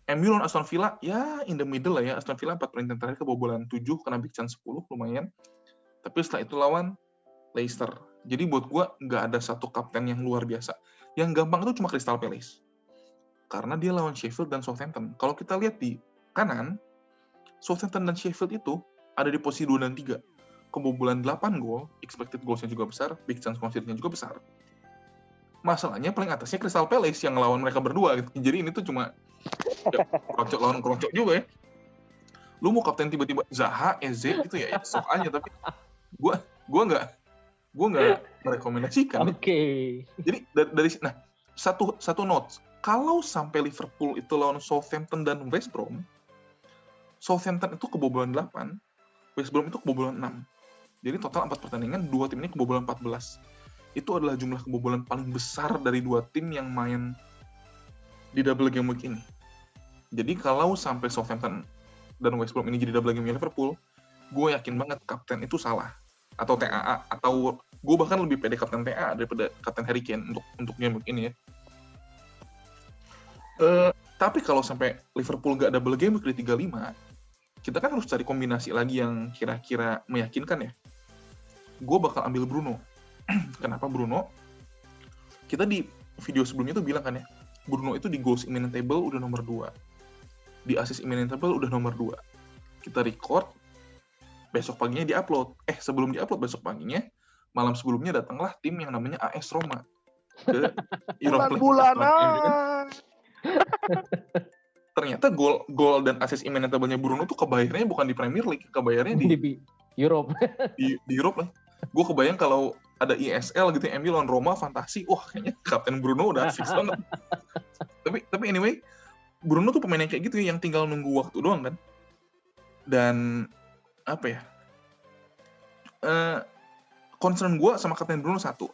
MU lawan Aston Villa, ya in the middle lah ya. Aston Villa 4 pertandingan terakhir kebobolan 7, kena big chance 10, lumayan. Tapi setelah itu lawan Leicester. Jadi buat gue nggak ada satu kapten yang luar biasa. Yang gampang itu cuma Crystal Palace. Karena dia lawan Sheffield dan Southampton. Kalau kita lihat di kanan, Southampton dan Sheffield itu ada di posisi 2 dan 3. Kebobolan 8 gol, expected goals-nya juga besar, big chance conceded-nya juga besar. Masalahnya paling atasnya Crystal Palace yang ngelawan mereka berdua gitu. Jadi ini tuh cuma kerocok lawan kerocok juga ya. Lu mau kapten tiba-tiba Zaha, Eze gitu ya sok aja, tapi gua nggak merekomendasikan. Oke. Jadi dari nah satu notes, kalau sampai Liverpool itu lawan Southampton dan West Brom, Southampton itu kebobolan 8, West Brom itu kebobolan 6. Jadi total 4 pertandingan, 2 tim ini kebobolan 14. Itu adalah jumlah kebobolan paling besar dari 2 tim yang main di double game week ini. Jadi kalau sampai Southampton dan West Brom ini jadi double game Liverpool, gue yakin banget kapten itu salah. Atau TAA, atau gue bahkan lebih pede kapten TAA daripada kapten Harry Kane untuk game week ini ya. Tapi kalau sampai Liverpool nggak double game week di 35, kita kan harus cari kombinasi lagi yang kira-kira meyakinkan ya. Gue bakal ambil Bruno. Kenapa Bruno? Kita di video sebelumnya tuh bilang kan ya, Bruno itu di goals imminent table udah nomor 2. Di assist imminent table udah nomor 2. Kita record, besok paginya di-upload. Sebelum di-upload besok paginya, malam sebelumnya datanglah tim yang namanya AS Roma ke Europa League. Bulanan. Ternyata gol dan assist imminent table-nya Bruno tuh kebayarnya bukan di Premier League, kebayarnya di Europe. di Europe lah. Gue kebayang kalau ada ISL gitu, MU lawan Roma, fantasi. Wah, kayaknya kapten Bruno udah fix banget. Tapi anyway, Bruno tuh pemain yang kayak gitu yang tinggal nunggu waktu doang kan. Dan apa ya? Concern gue sama kapten Bruno satu.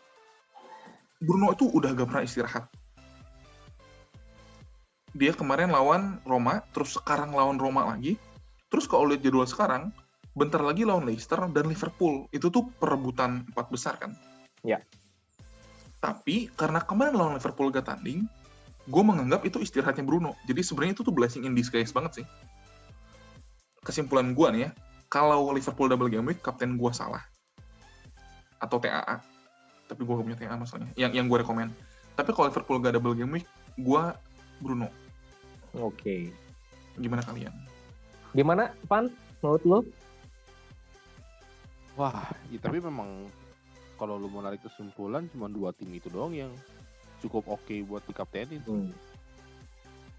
Bruno itu udah gak pernah istirahat. Dia kemarin lawan Roma, terus sekarang lawan Roma lagi. Terus kalau lihat jadwal sekarang, bentar lagi lawan Leicester dan Liverpool. Itu tuh perebutan 4 besar kan? Ya. Tapi karena kemarin lawan Liverpool gak tanding, gue menganggap itu istirahatnya Bruno. Jadi sebenarnya itu tuh blessing in disguise banget sih. Kesimpulan gue nih ya, kalau Liverpool double game week, kapten gue salah. Atau TAA. Tapi gue gak punya TAA masalahnya. Yang gue rekomen. Tapi kalau Liverpool gak double game week, gue Bruno. Oke. Gimana kalian? Gimana, Pan? Menurut lo? Wah, ya, tapi memang kalau lu mau narik kesimpulan cuma 2 tim itu doang yang cukup oke buat dikaptenin.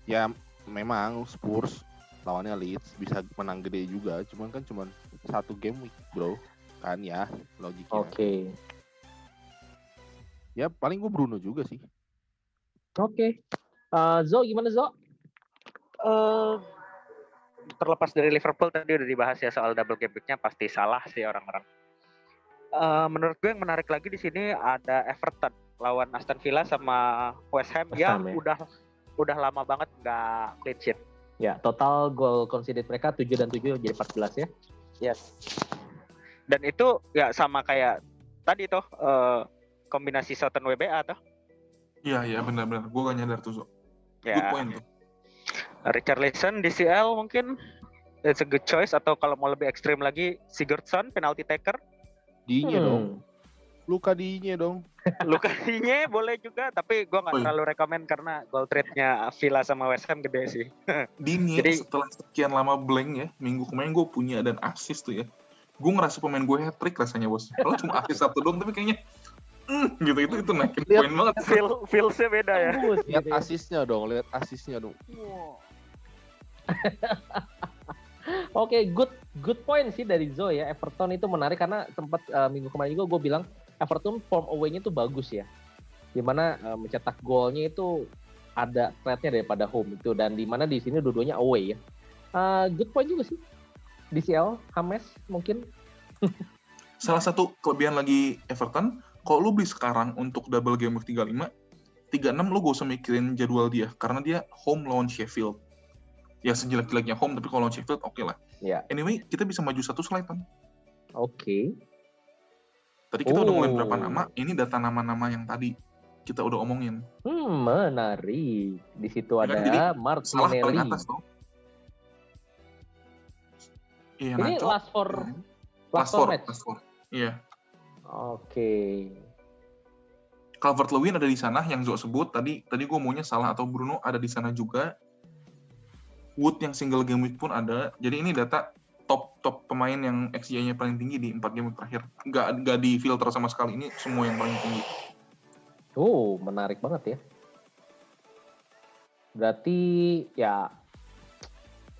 Ya memang Spurs lawannya Leeds bisa menang gede juga, cuman kan cuma 1 game week, bro. Kan ya logiknya. Oke. Ya paling gue Bruno juga sih. Oke. Zo, gimana Zo? Terlepas dari Liverpool tadi udah dibahas ya soal double game week-nya, pasti salah sih orang-orang. Menurut gue yang menarik lagi di sini ada Everton lawan Aston Villa sama West Ham yang ya. udah lama banget nggak clean sheet. Ya, total goal conceded mereka 7 dan 7 jadi 14 ya. Yes. Dan itu ya sama kayak tadi tuh kombinasi Southampton WBA tuh. Iya benar-benar. Gue gak nyadar tuh, Zo. Ya. Good point tuh. Richarlison DCL mungkin it's a good choice, atau kalau mau lebih ekstrim lagi Sigurdsson penalty taker. Dinya dong. Luka Dinya dong. Luka Dinya boleh juga, tapi gue nggak terlalu rekomen karena goal trade-nya Villa sama West Ham gede sih. Dinya setelah sekian lama blank ya, minggu kemarin gue punya dan assist tuh ya. gue ngerasa pemain gue hat-trick rasanya bos. Kalau cuma assist 1 doang tapi kayaknya gitu itu naikin Lihat. poin banget. Feelsnya beda ya. Tembus Lihat gitu ya. lihat asisnya dong. Oke, good point sih dari Zo ya. Everton itu menarik karena sempat minggu kemarin juga gue bilang Everton form away-nya itu bagus ya. Dimana mencetak golnya itu ada threat-nya daripada home itu, dan dimana di sini dua-duanya away ya. Good point juga sih. DCL, James mungkin. Salah satu kelebihan lagi Everton, kalau lu beli sekarang untuk double game week 35, 36 lu gak usah mikirin jadwal dia karena dia home lawan Sheffield. Ya sejelek-jeleknya home, tapi kalau lawan Sheffield oke lah. Ya. Anyway, kita bisa maju 1 slide kan. Oke. Tadi kita udah ngomongin berapa nama, ini data nama-nama yang tadi kita udah omongin. Menarik. Di situ Ya kan, ada jadi Salah paling Martinelli. atas tuh. Iya, Ini Nacho. last for match. Last four. Iya. Oke. Calvert-Lewin ada di sana yang Zo sebut. Tadi gue maunya Salah atau Bruno ada di sana juga. Wood yang single game week pun ada. Jadi ini data top pemain yang XG-nya paling tinggi di 4 game week terakhir. Nggak di filter sama sekali. Ini semua yang paling tinggi. Menarik banget ya. Berarti ya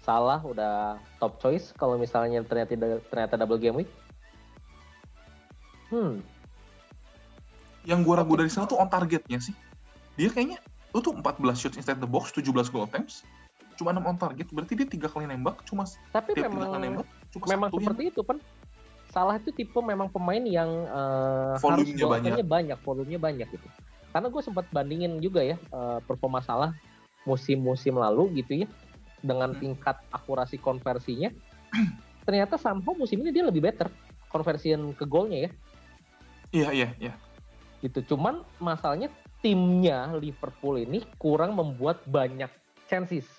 Salah udah top choice kalau misalnya ternyata double game week. Yang gue ragu dari sana tuh on targetnya sih. Dia kayaknya lu tuh 14 shots inside the box, 17 goal attempts, cuma 6 on target. Berarti dia 3 kali nembak, Tapi tiap 3 kali nembak cuma memang satu seperti itu kan. Salah itu tipe memang pemain yang Volumenya volumenya banyak gitu. Karena gue sempat bandingin juga ya performa Salah musim-musim lalu gitu ya dengan tingkat akurasi konversinya. Ternyata somehow musim ini dia lebih better conversion ke golnya ya. Iya. Gitu. Cuman masalahnya timnya Liverpool ini kurang membuat banyak chances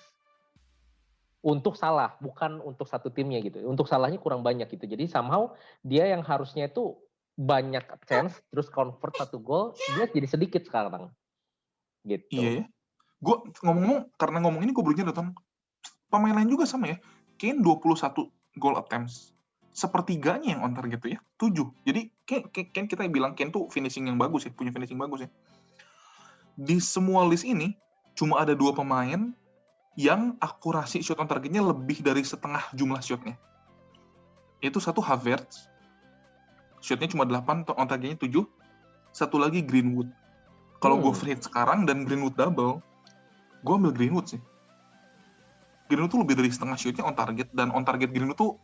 untuk Salah, bukan untuk satu timnya gitu. Untuk Salahnya kurang banyak gitu. Jadi somehow dia yang harusnya itu banyak chance terus convert 1 gol, dia jadi sedikit sekarang. Gitu. Iya ya. Gue ngomong karena ngomong ini gue baru nonton pemain lain juga sama ya. Kane 21 goal attempts. Sepertiganya yang on target tuh ya, 7. Jadi Kane kita bilang Kane tuh finishing yang bagus ya, punya finishing bagus ya. Di semua list ini cuma ada 2 pemain yang akurasi shot on targetnya lebih dari setengah jumlah shotnya. Itu satu Havertz, shotnya cuma 8, on targetnya 7. Satu lagi Greenwood. Kalau gue free hit sekarang dan Greenwood double, gue ambil Greenwood sih. Greenwood tuh lebih dari setengah shootnya on target, dan on target Greenwood tuh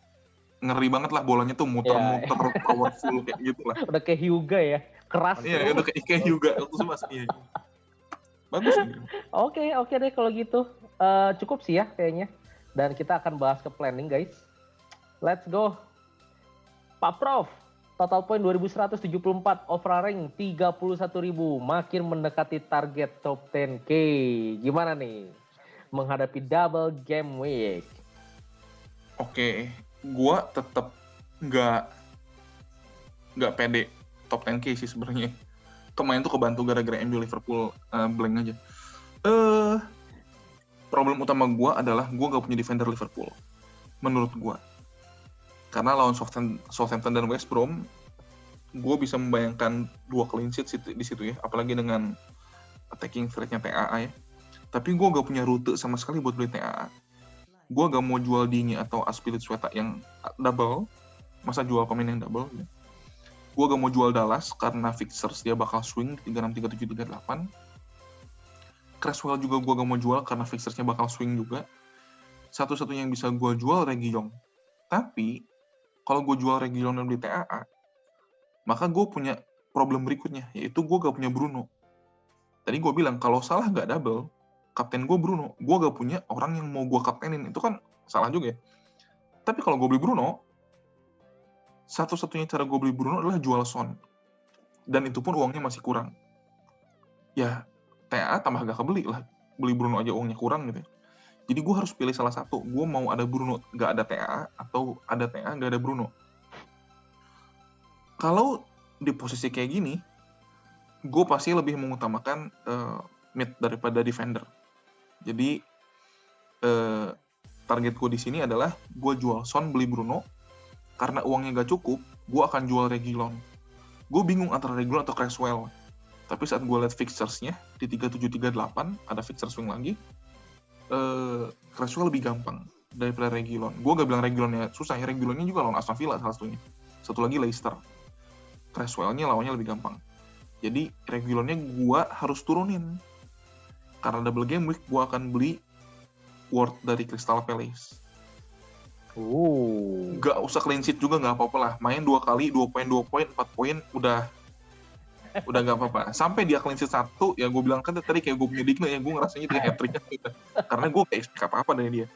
ngeri banget lah, bolanya tuh muter-muter powerful kayak gitu lah. Udah kayak Hyuga ya, keras. Iya, udah kayak juga. Iya. Bagus nih. Oke deh kalau gitu. Cukup sih ya kayaknya. Dan kita akan bahas ke planning guys. Let's go. Pak Prof, total point 2174, overall rank 31.000, makin mendekati target top 10K. Gimana nih menghadapi double game week? Oke, gua tetap nggak pede top 10K sih sebenarnya. Kemarin tuh kebantu gara-gara MU Liverpool blank aja. Problem utama gua adalah gua nggak punya defender Liverpool. Menurut gua. Karena lawan Southampton dan West Brom, gue bisa membayangkan 2 clean sheet di situ ya, apalagi dengan attacking threat-nya TAA ya. Tapi gue gak punya rute sama sekali buat beli TAA. Gue gak mau jual Dini atau Azpilicueta yang double, masa jual pemain yang double ya. Gue gak mau jual Dallas karena fixers dia bakal swing 36, 37, 38. Cresswell juga gue gak mau jual karena fixersnya bakal swing juga. Satu-satunya yang bisa gue jual Reguilon. Tapi kalau gue jual Reguilon dan beli TAA, maka gue punya problem berikutnya, yaitu gue gak punya Bruno. Tadi gue bilang, kalau Salah gak double, kapten gue Bruno. Gue gak punya orang yang mau gue kaptenin. Itu kan salah juga ya. Tapi kalau gue beli Bruno, satu-satunya cara gue beli Bruno adalah jual Son. Dan itu pun uangnya masih kurang. Ya, TAA tambah gak kebeli lah. Beli Bruno aja uangnya kurang gitu. Jadi gue harus pilih salah satu. Gue mau ada Bruno, gak ada TAA, atau ada TAA, gak ada Bruno. Kalau di posisi kayak gini, gue pasti lebih mengutamakan mid daripada defender. Jadi target gue di sini adalah gue jual Son, beli Bruno. karena uangnya gak cukup, gue akan jual Reguilon. Gue bingung antara Reguilon atau Cresswell. Tapi saat gue lihat fixtures-nya, di 3738, ada fixture swing lagi, Cresswell lebih gampang daripada Reguilon. Gue gak bilang Reguilonnya susah ya, Reguilonnya juga lawan Aston Villa salah satunya. Satu lagi Leicester. Cresswell-nya lawannya lebih gampang. Jadi Reguilonnya gue harus turunin. Karena double game week, gue akan beli Ward dari Crystal Palace. Gak usah clean sheet juga gak apa-apa lah. Main 2 kali, 2 poin, 4 poin, udah gak apa-apa. Sampai dia clean sheet 1, ya gue bilang kan tadi kayak gue punya Digne ya, gue ngerasanya dia hat-trick gitu. Karena gue gak expect apa-apa dari dia.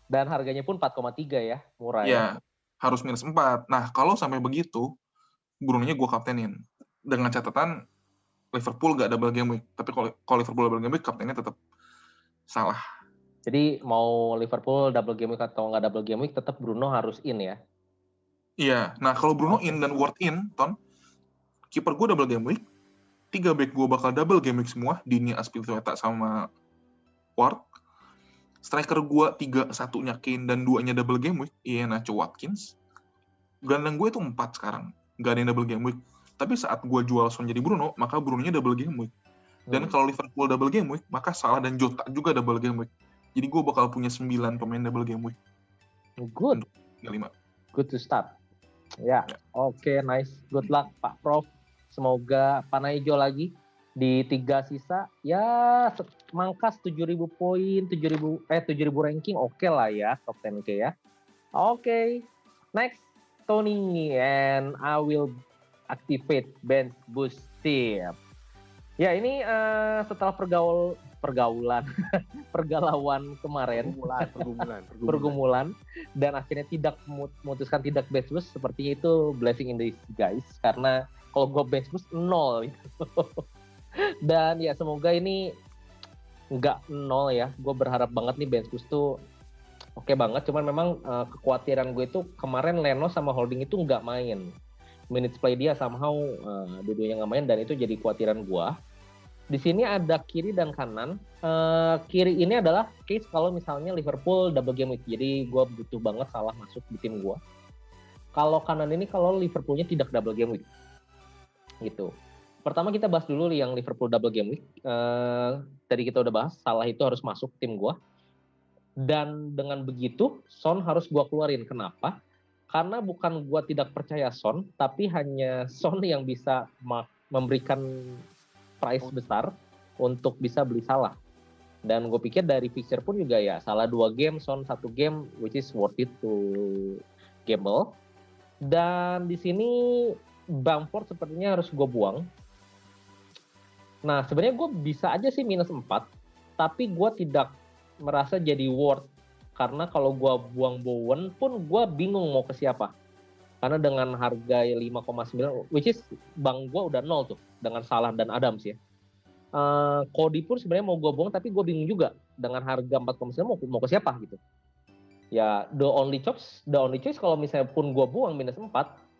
Dan harganya pun 4,3 ya, murah ya. Harus minus 4. Nah, kalau sampai begitu, Bruno-nya gue kaptenin. Dengan catatan, Liverpool gak double game week. Tapi kalau Liverpool double game week, kaptennya tetap salah. Jadi mau Liverpool double game week atau nggak double game week, tetap Bruno harus in ya? Iya. Nah, kalau Bruno in dan Ward in, Ton, kiper gue double game week, 3 back gue bakal double game week semua, Digne, Azpilicueta sama Ward. Striker gue 3-1-nya Kane dan 2-nya double game week, Iheanacho, Watkins. Gelandang gue itu 4 sekarang, nggak ada yang double game week. Tapi saat gue jual Son jadi Bruno, maka Bruno-nya double game week. Dan kalau Liverpool double game week, maka Salah dan Jota juga double game week. Jadi gue bakal punya 9 pemain double game week. Good. 5. Good to start. Ya, Oke, nice. Good luck Pak Prof. Semoga panah hijau lagi di 3 sisa. Ya, mangkas 7.000 poin, 7.000 ranking oke lah ya, top 10K ya. Oke. Next, Tony, and I will activate bench boost tip. Ya, ini setelah pergalauan kemarin, pergumulan, dan akhirnya tidak memutuskan tidak bench boost, sepertinya itu blessing in disguise, karena kalau gue bench boost 0 gitu. Dan ya semoga ini nggak 0 ya, gue berharap banget nih bench boost tuh oke banget, cuman memang kekhawatiran gue itu kemarin Leno sama Holding itu nggak main. Minutes play dia somehow dua-duanya nggak main, dan itu jadi kekhawatiran gue. Di sini ada kiri dan kanan. Kiri ini adalah case kalau misalnya Liverpool double game week. Jadi gue butuh banget Salah masuk di tim gue. Kalau kanan ini kalau Liverpoolnya tidak double game week. Gitu. Pertama kita bahas dulu yang Liverpool double game week. Tadi kita udah bahas Salah itu harus masuk tim gue. Dan dengan begitu Son harus gue keluarin. Kenapa? Karena bukan gue tidak percaya Son, tapi hanya Son yang bisa memberikan price besar untuk bisa beli Salah. Dan gue pikir dari fixture pun juga ya, Salah 2 game, Son 1 game, which is worth it to gamble. Dan di sini Bamford sepertinya harus gue buang. Nah sebenarnya gue bisa aja sih minus 4, tapi gue tidak merasa jadi worth. Karena kalau gue buang Bowen pun gue bingung mau ke siapa. Karena dengan harga 5,9, which is bank gue udah 0 tuh, dengan Salah dan Adams ya. Cody pun sebenarnya mau gue buang, tapi gue bingung juga dengan harga 4,9 mau ke siapa gitu. Ya the only choice kalau misalnya pun gue buang minus 4,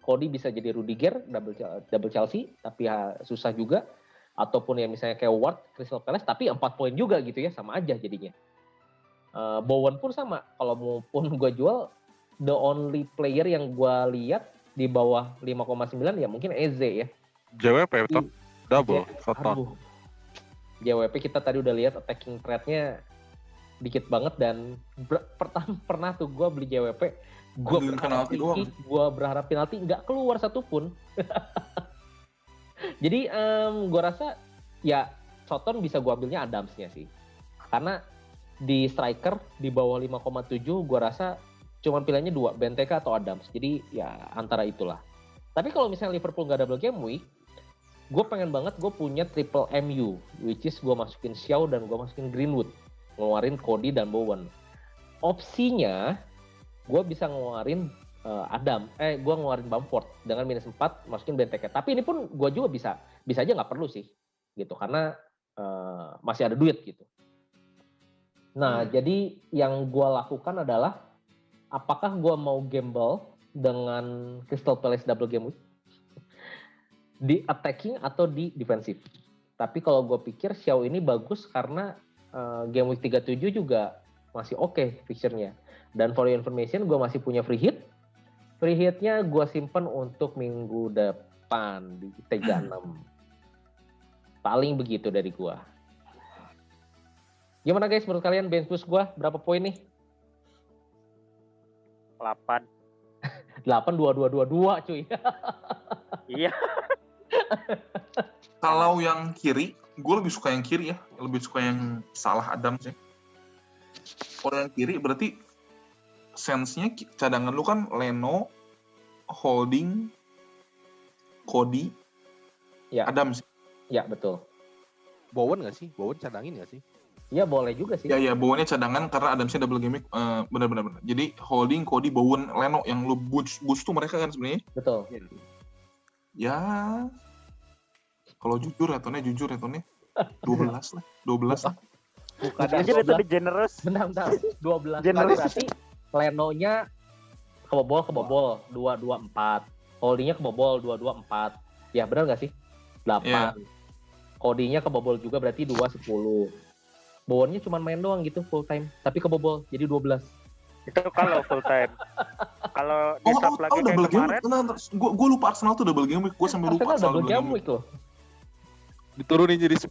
Cody bisa jadi Rudiger double Chelsea, tapi ya susah juga. Ataupun ya misalnya kayak Ward Crystal Palace, tapi 4 poin juga gitu ya, sama aja jadinya. Bowen pun sama, kalau mau pun gue jual, the only player yang gue lihat di bawah 5,9 ya mungkin Eze ya. JWP top double foto. JWP kita tadi udah lihat attacking threat-nya dikit banget, dan pernah tuh gue beli JWP, gue berharap penalti nggak keluar satupun. Jadi gue rasa ya Soton bisa gue ambilnya Adamsnya sih, karena di striker di bawah 5,7 gue rasa cuma pilihannya 2, Benteke atau Adams. Jadi ya antara itulah. Tapi kalau misalnya Liverpool nggak double game week, gue pengen banget gue punya triple MU, which is gue masukin Shaw dan gue masukin Greenwood, ngeluarin Cody dan Bowen. Opsinya gue bisa ngeluarin gue ngeluarin Bamford dengan minus 4, masukin Benteke. Tapi ini pun gue juga bisa aja nggak perlu sih, gitu, karena masih ada duit gitu. Nah, jadi yang gue lakukan adalah, apakah gue mau gamble dengan Crystal Palace double game week di attacking atau di defensif. Tapi kalau gue pikir Shaw ini bagus karena game week 37 juga masih oke fixture-nya. Dan for your information, gue masih punya free hit Free hit-nya gue simpen untuk minggu depan di 36. Paling begitu dari gue. Gimana guys menurut kalian bench boost gue berapa poin nih? 8. 8-2-2-2-2 cuy. Iya. Kalau yang kiri, gue lebih suka yang kiri ya. Lebih suka yang salah Adam sih. Kalau yang kiri berarti sense-nya cadangan lu kan Leno, Holding, Cody, Ya. Adam sih. Ya betul. Bowen nggak sih? Bowen cadangin nggak sih? Ya boleh juga sih. Ya, Bowennya cadangan karena Adamsnya double gimmick. Benar. Jadi Holding, Cody, Bowen, Leno yang lu boost tuh mereka kan sebenarnya. Betul. Ya, kalau jujur ya Tony 12 lah. 12 lah. Bukan Anjir itu udah generous. Bentar. 12 Generous. berarti Leno-nya kebobol 2-2-4. Holding-nya kebobol 2-2-4. Ya benar nggak sih? 8. Iya. Cody-nya kebobol juga berarti 2-10. Bowennya cuma main doang gitu full time, tapi kebobol jadi 12. Itu kalau full time. Kalau di sub lagi kayak double kemarin. gimmick. Gue lupa Arsenal tuh double gimmick. Gue sampai lupa Arsenal Arsenal double game week loh. Diturunin jadi 10.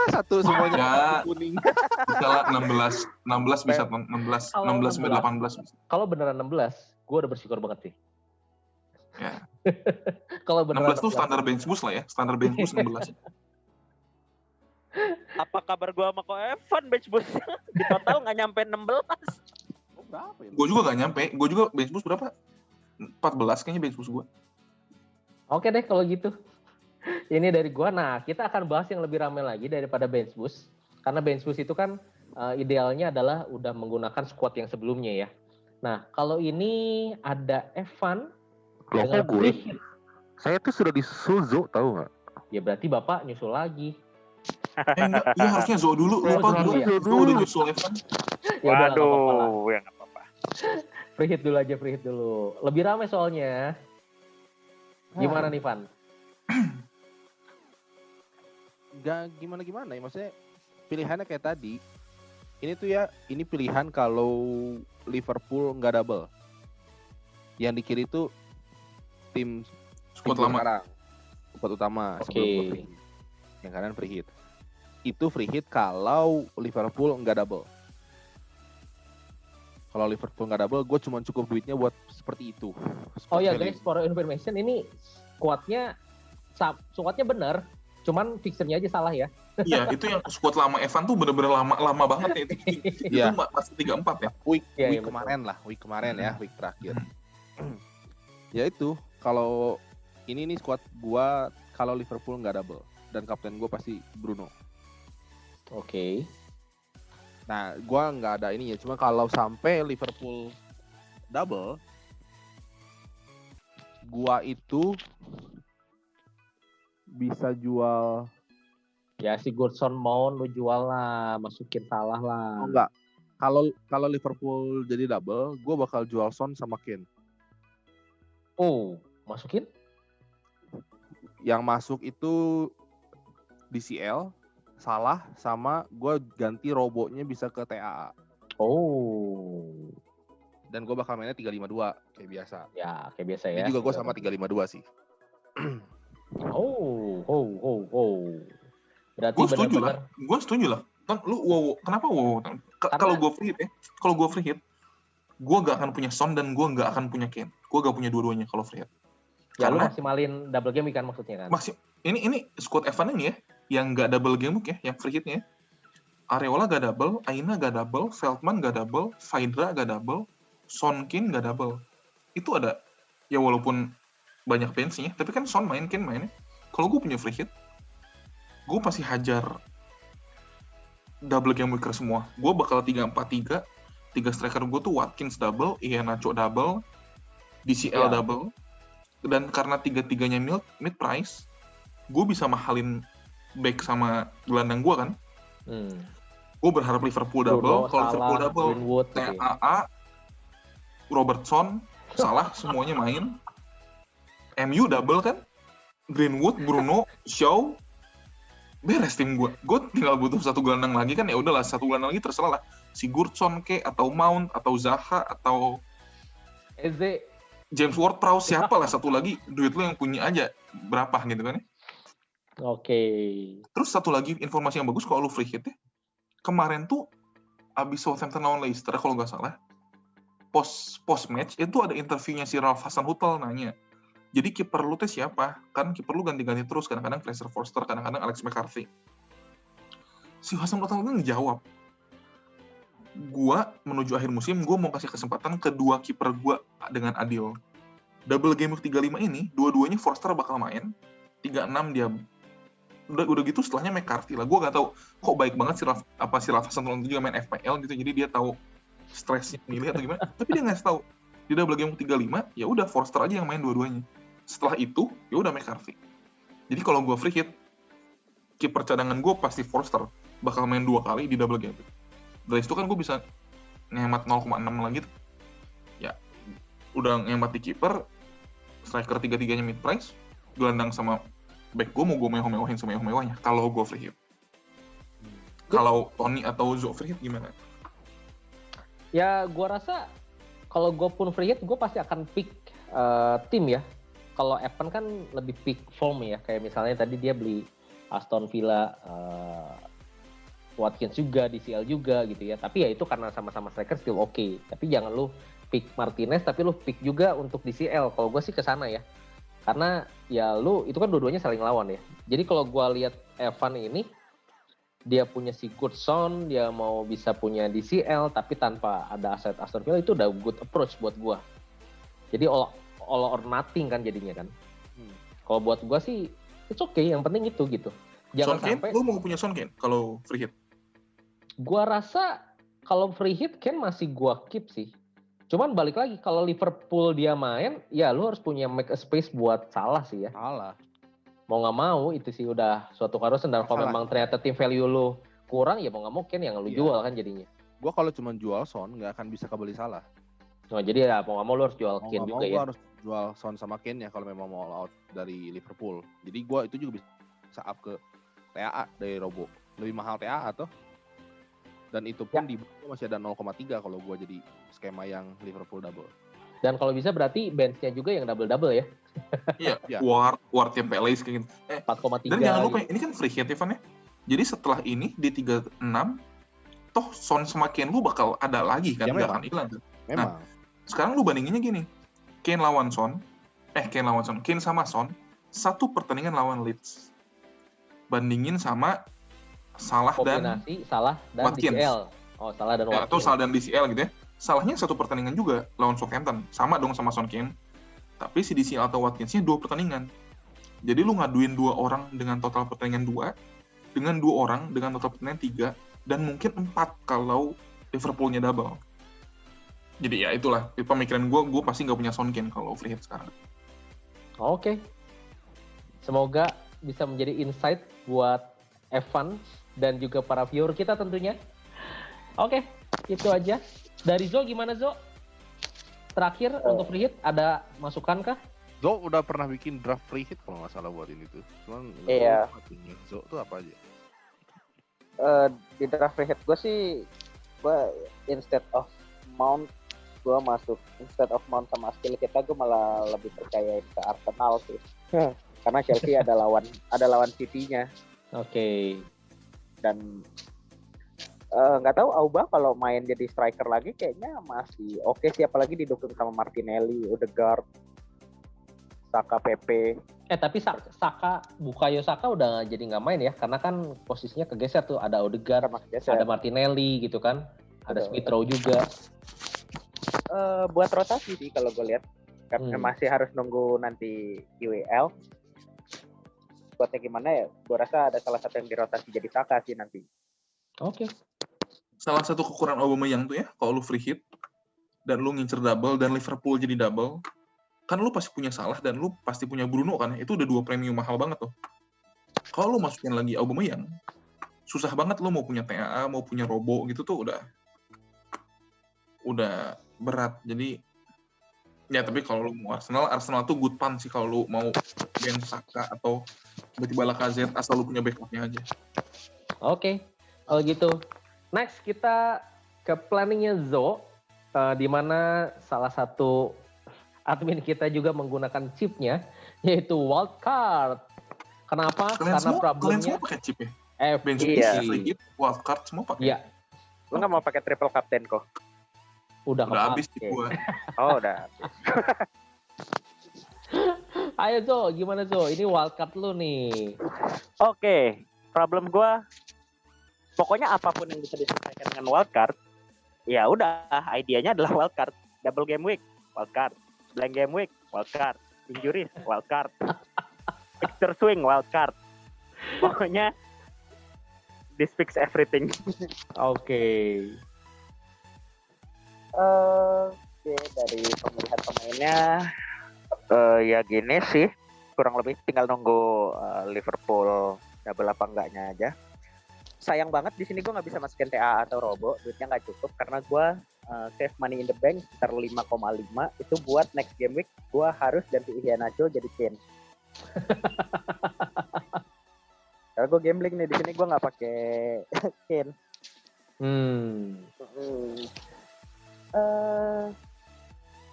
Satu semuanya Ya. kuning. Bisa lah 16 bisa 16 Kalau sampai 18 bisa. Kalau beneran 16, gue udah bersyukur banget sih. Ya. Kalau beneran 16 tuh standar bench boost lah ya. Standar bench boost 16. Apa kabar gua sama Ko Evan bench boost? Di total nggak nyampe 16. Berapa ya? Gue juga gak nyampe. Gue juga bench boost berapa? 14 kayaknya bench boost gue. Oke deh kalau gitu. Ini dari gua. Nah, kita akan bahas yang lebih ramai lagi daripada bench boost. Karena bench boost itu kan idealnya adalah udah menggunakan squad yang sebelumnya ya. Nah, kalau ini ada Evan Loh dengan kok gue? free hit. Saya tuh sudah di Suzo, tahu nggak? Ya berarti Bapak nyusul lagi. Enggak, iya harusnya Zo dulu. Lupa Zo gue. dulu ya. Zo udah nyusul Evan. Ya udah, nggak apa-apa lah. Waduh, ya nggak apa-apa. Free hit dulu aja, free hit dulu. Lebih ramai soalnya. Gimana nih, Van? Gak gimana ya, maksudnya pilihannya kayak tadi. Ini tuh ya, ini pilihan kalau Liverpool nggak double. Yang di kiri tuh tim Squad tim lama. sekarang. Squad utama Oke. sebelum gua free hit. Yang kanan free hit. Itu free hit kalau Liverpool nggak double. Kalau Liverpool nggak double, gue cuma cukup duitnya buat seperti itu. Oh ya Value. guys, for information ini squadnya bener, cuman fixernya aja salah ya. Iya, itu yang squad lama Evan tuh bener-bener lama banget ya. Itu Iya. masih 34 ya. Week Iya, iya, week kemarin ya, week terakhir. Ya itu, kalau ini nih squad gua kalau Liverpool nggak double dan kapten gue pasti Bruno. Oke. Nah, gua nggak ada ini ya, cuma kalau sampai Liverpool double, gua itu bisa jual. Ya si Goodson Mount lu jual lah, masukin salah lah. Oh enggak. Kalau Liverpool jadi double, gua bakal jual Son sama Kane. Oh, masukin? Yang masuk itu DCL, Salah, sama gue ganti Robonya bisa ke TAA. Oh. Dan gue bakal mainnya 352 kayak biasa. Ya, kayak biasa ya. Ini juga gue sama 352 sih. Oh. Berarti Gue setuju benar-benar lah. Gue setuju lah. Kan lu wow, kenapa wow? Kalau gue free hit gue gak akan punya Son dan gue gak akan punya Kane. Gue gak punya dua-duanya kalau free hit. ya lu Karena maksimalin double game kan maksudnya kan. ini squad Evan ini ya, yang gak double game week ya, yang free hitnya. Areola gak double, Aina gak double, Veltman gak double, Vydra gak double, Son Kane gak double. Itu ada, ya walaupun banyak benchnya, tapi kan Son main, Kane main. Kalau gue punya free hit, gue pasti hajar double game weeker semua. Gue bakal 3-4-3, 3 striker gue tuh Watkins double, Iheanacho double, DCL Ya. double, dan karena 3-3-nya mid price, gue bisa mahalin back sama gelandang gue kan. Gue berharap Liverpool double, kalau Liverpool double, Greenwood, gitu ya. TAA, Robertson, Salah semuanya main. MU double kan, Greenwood, Bruno, Shaw, beres tim gue. Gue tinggal butuh satu gelandang lagi kan, ya udahlah satu gelandang lagi terserah lah. Sigurdsson ke, atau Mount, atau Zaha, atau Eze. James Ward-Prowse siapa lah satu lagi, duit lu yang punya aja berapa gitu kan ya. Oke. Terus satu lagi informasi yang bagus kalau lu free hit ya. Kemarin tuh abis Southampton lawan Leicester kalau nggak salah, post match itu ada interviewnya si Ralph Hasenhüttl nanya. Jadi kiper lu teh siapa? Kan kiper lu ganti-ganti terus, kadang-kadang Fraser Forster, kadang-kadang Alex McCarthy. Si Hasenhüttl itu ngejawab, gua menuju akhir musim, gua mau kasih kesempatan kedua kiper gua dengan adil. Double game week 35 ini, dua-duanya Forster bakal main, 36 dia. Udah gitu setelahnya McCarthy lah. Gua gak tahu kok baik banget si Ralph Hasenhüttl itu juga main FPL gitu, jadi dia tahu stresnya milih atau gimana. Tapi dia nggak tahu di double game week 35, ya udah Forster aja yang main dua-duanya. Setelah itu, ya udah McCarthy. Jadi kalau gua free hit, kiper cadangan gua pasti Forster bakal main 2 kali di double game week. Dari situ kan gue bisa ngehemat 0,6 lagi tuh. Ya, udah ngehemat di kiper, striker 3-3-nya mid price, gelandang sama back gue mau gue mewah-mewahin semewah-mewahnya kalau gue free hit. Kalau Tony atau Zo free hit gimana? Ya, gue rasa kalau gue pun free hit, gue pasti akan pick tim ya. Kalau Evan kan lebih pick form ya, kayak misalnya tadi dia beli Aston Villa, Watkins juga, DCL juga gitu ya. Tapi ya itu karena sama-sama striker still oke. Tapi jangan lu pick Martinez, tapi lu pick juga untuk DCL. Kalau gue sih ke sana ya. Karena ya lu, itu kan dua-duanya saling lawan ya. Jadi kalau gue lihat Evan ini, dia punya si Goodson, dia mau bisa punya DCL, tapi tanpa ada aset Aston Villa, itu udah good approach buat gue. Jadi all or nothing kan jadinya kan. Kalau buat gue sih, it's okay, yang penting itu gitu. Jangan Son sampai... Kane, lu mau punya Son Kane kalau free hit? Gua rasa kalau free hit Kane masih gua keep sih. Cuman balik lagi, kalau Liverpool dia main, ya lu harus punya make a space buat Salah sih ya. Salah. Mau nggak mau, itu sih udah suatu keharusan. Dan kalau memang ternyata tim value lu kurang, ya mau nggak mau Kane yang lu jual kan jadinya. Gua kalau cuma jual Son, nggak akan bisa kebeli Salah. Nah, jadi ya mau nggak mau lu harus jual Kane juga ya. Gua harus jual Son sama Kane ya kalau memang mau all out dari Liverpool. Jadi gua itu juga bisa up ke TAA dari Robo. Lebih mahal TAA atau? Dan itu pun di bawah masih ada 0,3 kalau gue jadi skema yang Liverpool double. Dan kalau bisa berarti bench-nya juga yang double-double ya. Iya, Ward yang Palace kayak gitu. 4,3. Dan jangan lupa, ini kan free hit Ivan ya. Jadi setelah ini di 36, toh Son sama Kane lu bakal ada lagi kan, nggak akan hilang kan. Nah, sekarang lu bandinginnya gini. Kane sama Son, satu pertandingan lawan Leeds. Bandingin sama Salah dan Watkins. DCL. Oh, Salah dan Watkins. Atau Salah dan DCL gitu ya. Salahnya satu pertandingan juga lawan Southampton. Sama dong sama Son Kane. Tapi si DCL atau Watkins-nya 2 pertandingan. Jadi lu ngaduin 2 orang dengan total pertandingan 2, dengan 2 orang dengan total pertandingan 3, dan mungkin 4 kalau Liverpool-nya double. Jadi ya itulah pemikiran gue pasti nggak punya Son Kane kalau free hit sekarang. Oke. Semoga bisa menjadi insight buat Evan dan juga para viewer kita tentunya. Oke, itu aja. Dari Zo, gimana Zo? Terakhir untuk free hit, ada masukan kah? Zo udah pernah bikin draft free hit kalau nggak salah buat ini tuh. Cuman iya. Zo tuh apa aja? Di draft free hit gue sih, gue instead of Mount sama skill kita, gue malah lebih percayain ke Arsenal sih. Karena Chelsea ada lawan City-nya. Oke. Dan nggak tahu Auba kalau main jadi striker lagi kayaknya masih oke sih, apalagi didukung sama Martinelli, Odegaard, Saka, Pepe. Tapi Bukayo Saka udah jadi nggak main ya, karena kan posisinya kegeser tuh, ada Odegaard, ada Martinelli gitu kan, ada Smith Rowe juga. Buat rotasi sih kalau gue lihat, karena masih harus nunggu nanti UEL. Buatnya gimana ya, gue rasa ada salah satu yang dirotasi jadi Saka sih nanti. Oke. Salah satu kekurangan Aubameyang tuh ya, kalau lu free hit dan lu ngincer double dan Liverpool jadi double, kan lu pasti punya Salah dan lu pasti punya Bruno kan, itu udah 2 premium mahal banget tuh. Kalau lu masukin lagi Aubameyang, susah banget lu mau punya TAA, mau punya Robo gitu tuh udah berat. Jadi ya tapi kalau lu mau Arsenal tuh good pan sih kalau lu mau Ben Saka atau tiba-tiba Lacazette asal lu punya backupnya aja. Oke. Kalau gitu, next kita ke planningnya Zo, di mana salah satu admin kita juga menggunakan chipnya, yaitu wildcard. Kenapa? Kalian Karena semua problemnya pakai chip ya? Bench iya. boost, free hit, wildcard semua pakai. Iya, Lu nggak mau pakai triple captain kok? udah Udah habis kepake. chip gua. Oh udah. Ayo Zo, gimana Zo? Ini wildcard lu nih. Oke, problem gua pokoknya apapun yang bisa diselesaikan dengan wildcard, ya udah, idenya adalah wildcard. Double game week, wildcard. Blank game week, wildcard. Injuries, wildcard. Fixture swing, wildcard. Pokoknya this fix everything. Oke. Oke, dari pemilihan pemainnya, ya gini sih, kurang lebih tinggal nunggu Liverpool double apa enggaknya aja. Sayang banget di sini gue nggak bisa masukin TA atau Robo, duitnya nggak cukup karena gue save money in the bank sekitar 5,5 itu buat next game week gue harus ganti Iheanacho jadi Kane. Karena gue gambling nih di sini gue nggak pakai Kane.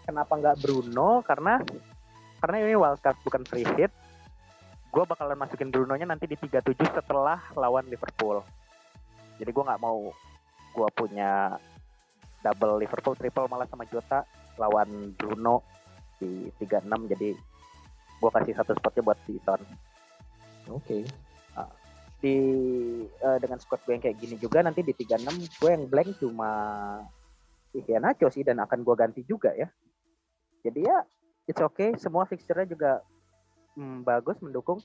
Kenapa nggak Bruno? Karena ini wildcard bukan free hit. Gue bakalan masukin Bruno-nya nanti di 37 setelah lawan Liverpool. Jadi gue nggak mau gue punya double Liverpool triple malah sama Jota lawan Bruno di 36. Jadi gue kasih satu spotnya buat si Son. Oke. Dengan squad gue yang kayak gini juga nanti di 36 gue yang blank cuma Iheanacho sih dan akan gue ganti juga ya. Jadi ya it's okay, semua fixture-nya juga bagus, mendukung.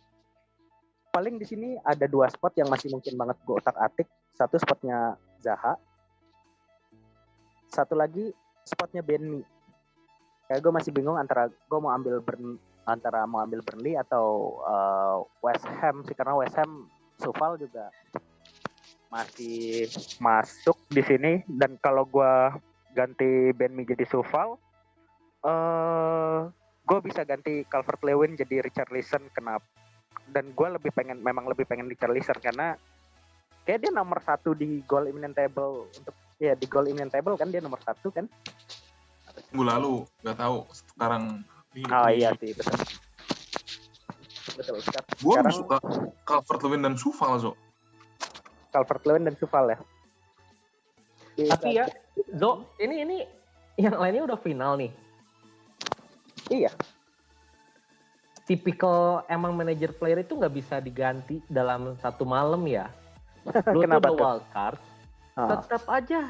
Paling di sini ada 2 spot yang masih mungkin banget gue otak-atik. Satu spotnya Zaha. Satu lagi spotnya Benmi. Kayak gue masih bingung antara gue mau ambil Burnley atau West Ham sih, karena West Ham Sufal juga masih masuk di sini, dan kalau gue ganti Benmi jadi Sufal, gue bisa ganti Calvert-Lewin jadi Richarlison. Kenapa? Dan gue memang lebih pengen Richarlison karena kayak dia nomor 1 di goal imminent table di goal imminent table kan, dia nomor 1 kan. Minggu lalu nggak tahu sekarang. Iya sih, betul. Gue lebih suka Calvert-Lewin dan Sufal, Zo. Calvert-Lewin dan Sufal ya. Tapi ya, Zo, ini yang lainnya udah final nih. Iya. Tipikal emang manajer player itu nggak bisa diganti dalam satu malam ya. Lu Kenapa tuh udah tuh? wildcard, tetap aja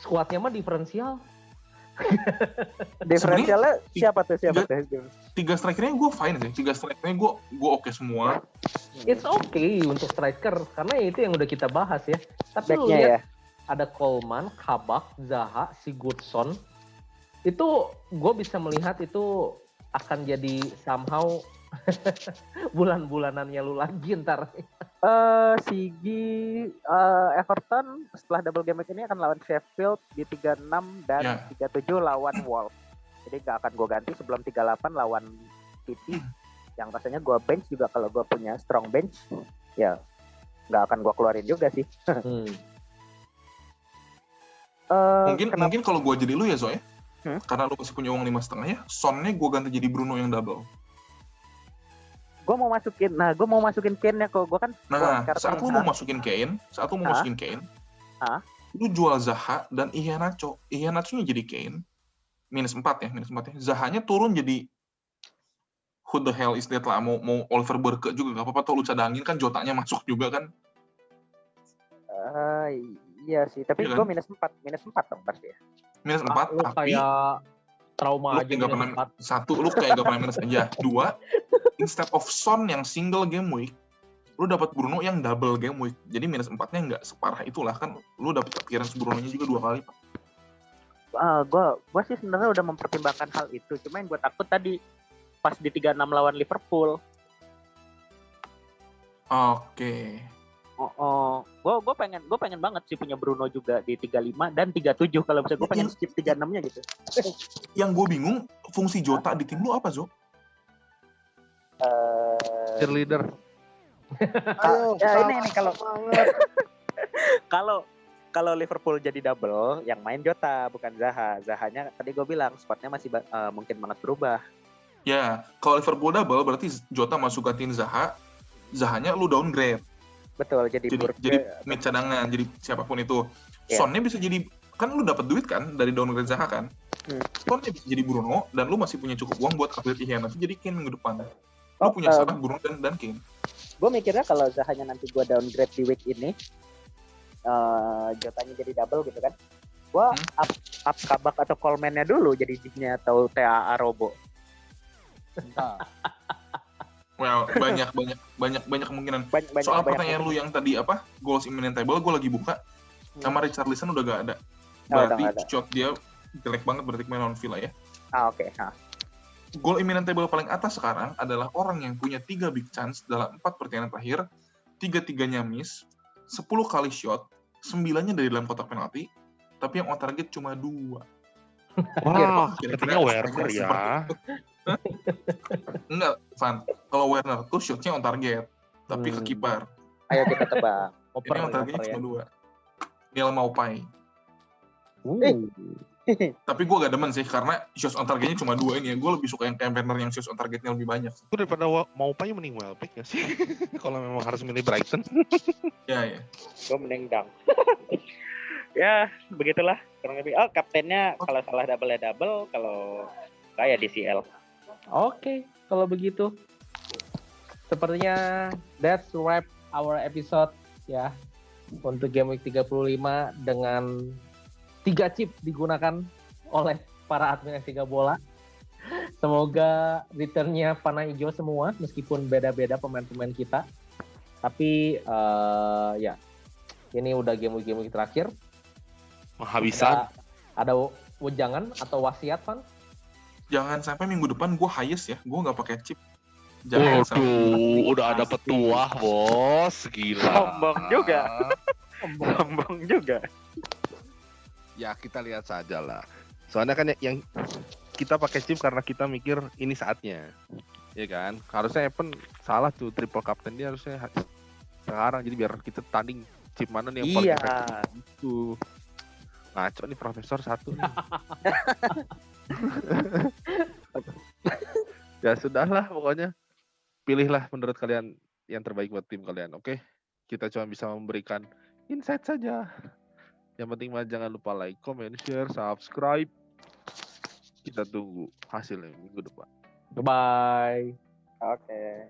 squadnya mah diferensial. Diferensialnya siapa tuh? 3 strikernya gue fine sih. 3 strikernya gue oke semua. It's okay untuk striker karena itu yang udah kita bahas ya. Tapi lu Backnya lihat ya. ada Coleman, Kabak, Zaha, Sigurdsson. Itu gue bisa melihat itu akan jadi somehow bulan-bulanannya lu lagi ntar. Sigi Everton setelah double game week ini akan lawan Sheffield di 36 dan 37 lawan Wolves. Jadi gak akan gue ganti sebelum 38 lawan City. Yang rasanya gue bench juga, kalau gue punya strong bench ya gak akan gue keluarin juga sih. Mungkin kalau gue jadi lu ya, Zo ya. Karena lu masih punya uang 5,5 ya, Sonnya gue ganti jadi Bruno yang double. Gue mau masukin Kane ya kok. Gue kan saat lu mau masukin Kane, lu jual Zaha dan Iheanacho-nya jadi Kane. minus 4 ya. Zahanya turun jadi who the hell is that lah, mau Oliver Burke juga gak apa-apa tuh, lu cadangin kan, Jotanya masuk juga kan. Iya sih, tapi iya gue kan? minus 4 dong pasti ya. Minus 4, Lu tapi kayak trauma aja gak pernah, satu, lu kayak gak pernah minus aja. 2, instead of Son yang single game week, lu dapat Bruno yang double game week. Jadi minus 4-nya nggak separah itulah kan. Lu dapat appearance Bruno-nya juga 2 kali. Gue sih sebenarnya udah mempertimbangkan hal itu. Cuma yang gue takut tadi pas di 36 lawan Liverpool. Oke. Gue pengen banget sih punya Bruno juga di 35 dan 37. Kalau bisa gue pengen skip 36-nya gitu. Yang gue bingung, fungsi Jota di tim lu apa, Zo? Cheerleader. Ini kalau kalau Liverpool jadi double, yang main Jota bukan Zaha. Zahanya tadi gue bilang spotnya masih mungkin banget berubah. Ya, kalau Liverpool double berarti Jota masukin Zaha, Zahanya lu downgrade. Betul, jadi mid cadangan, jadi siapapun itu. Yeah. Sonnya bisa jadi, kan lu dapat duit kan dari downgrade Zaha kan. Sonnya bisa jadi Bruno dan lu masih punya cukup uang buat upgrade Ihana, jadi Kane minggu depan. Lu punya Salah, Bruno dan Kane. Gue mikirnya kalau Zahanya nanti gue downgrade di week ini, Jotanya jadi double gitu kan. Gue up Kabak atau Coleman-nya dulu jadi Dignya atau TAA Robo. Well, banyak kemungkinan. Soal pertanyaan lu yang tadi apa? Goals imminent table, gue lagi buka. Sama Richarlison udah gak ada. Berarti shot dia jelek banget, berarti main lawan Villa ya. Oke. Goal imminent table paling atas sekarang adalah orang yang punya 3 big chance dalam 4 pertandingan terakhir, 3-3-nya miss, 10 kali shot, 9-nya dari dalam kotak penalti, tapi yang on target cuma 2. Wah, katanya Werner ya. Enggak, Van. Kalau Werner tuh shotnya on target, tapi ke kiper. Ayo kita tebak. Ini on targetnya cuma 2. Neil Maupay. Tapi gue gak demen sih, karena shots on targetnya cuma 2 ini ya. Gue lebih suka yang kayak Werner yang shots on targetnya lebih banyak. Itu daripada Maupay mending Welbeck ya sih. Kalau memang harus milih Brighton. Ya. Gue mending Dang. Ya, begitulah kurang lebih. Kaptennya kalau salah double, kalau kayak DCL. Oke, kalau begitu. Sepertinya that's wrap our episode ya. Untuk Game Week 35 dengan 3 chip digunakan oleh para admin S3 Bola. Semoga returnnya panah hijau semua meskipun beda-beda pemain-pemain kita. Tapi ya ini udah game week terakhir. Menghabisan. Ada wejangan atau wasiat, Pan? Jangan sampai minggu depan gue highest ya. Gue nggak pakai chip. Udah ada petuah, bos. Gila. Sombong juga. Ya kita lihat saja lah. Soalnya kan yang kita pakai chip karena kita mikir ini saatnya, ya kan? Harusnya Evan salah tuh, triple captain dia harusnya sekarang, jadi biar kita tanding chip mana nih yang paling efektif itu. Ngaco nih profesor satu nih. Ya sudahlah, pokoknya pilihlah menurut kalian yang terbaik buat tim kalian. Oke? Kita cuma bisa memberikan insight saja. Yang penting mah jangan lupa like, comment, share, subscribe. Kita tunggu hasilnya minggu depan. Bye. Oke.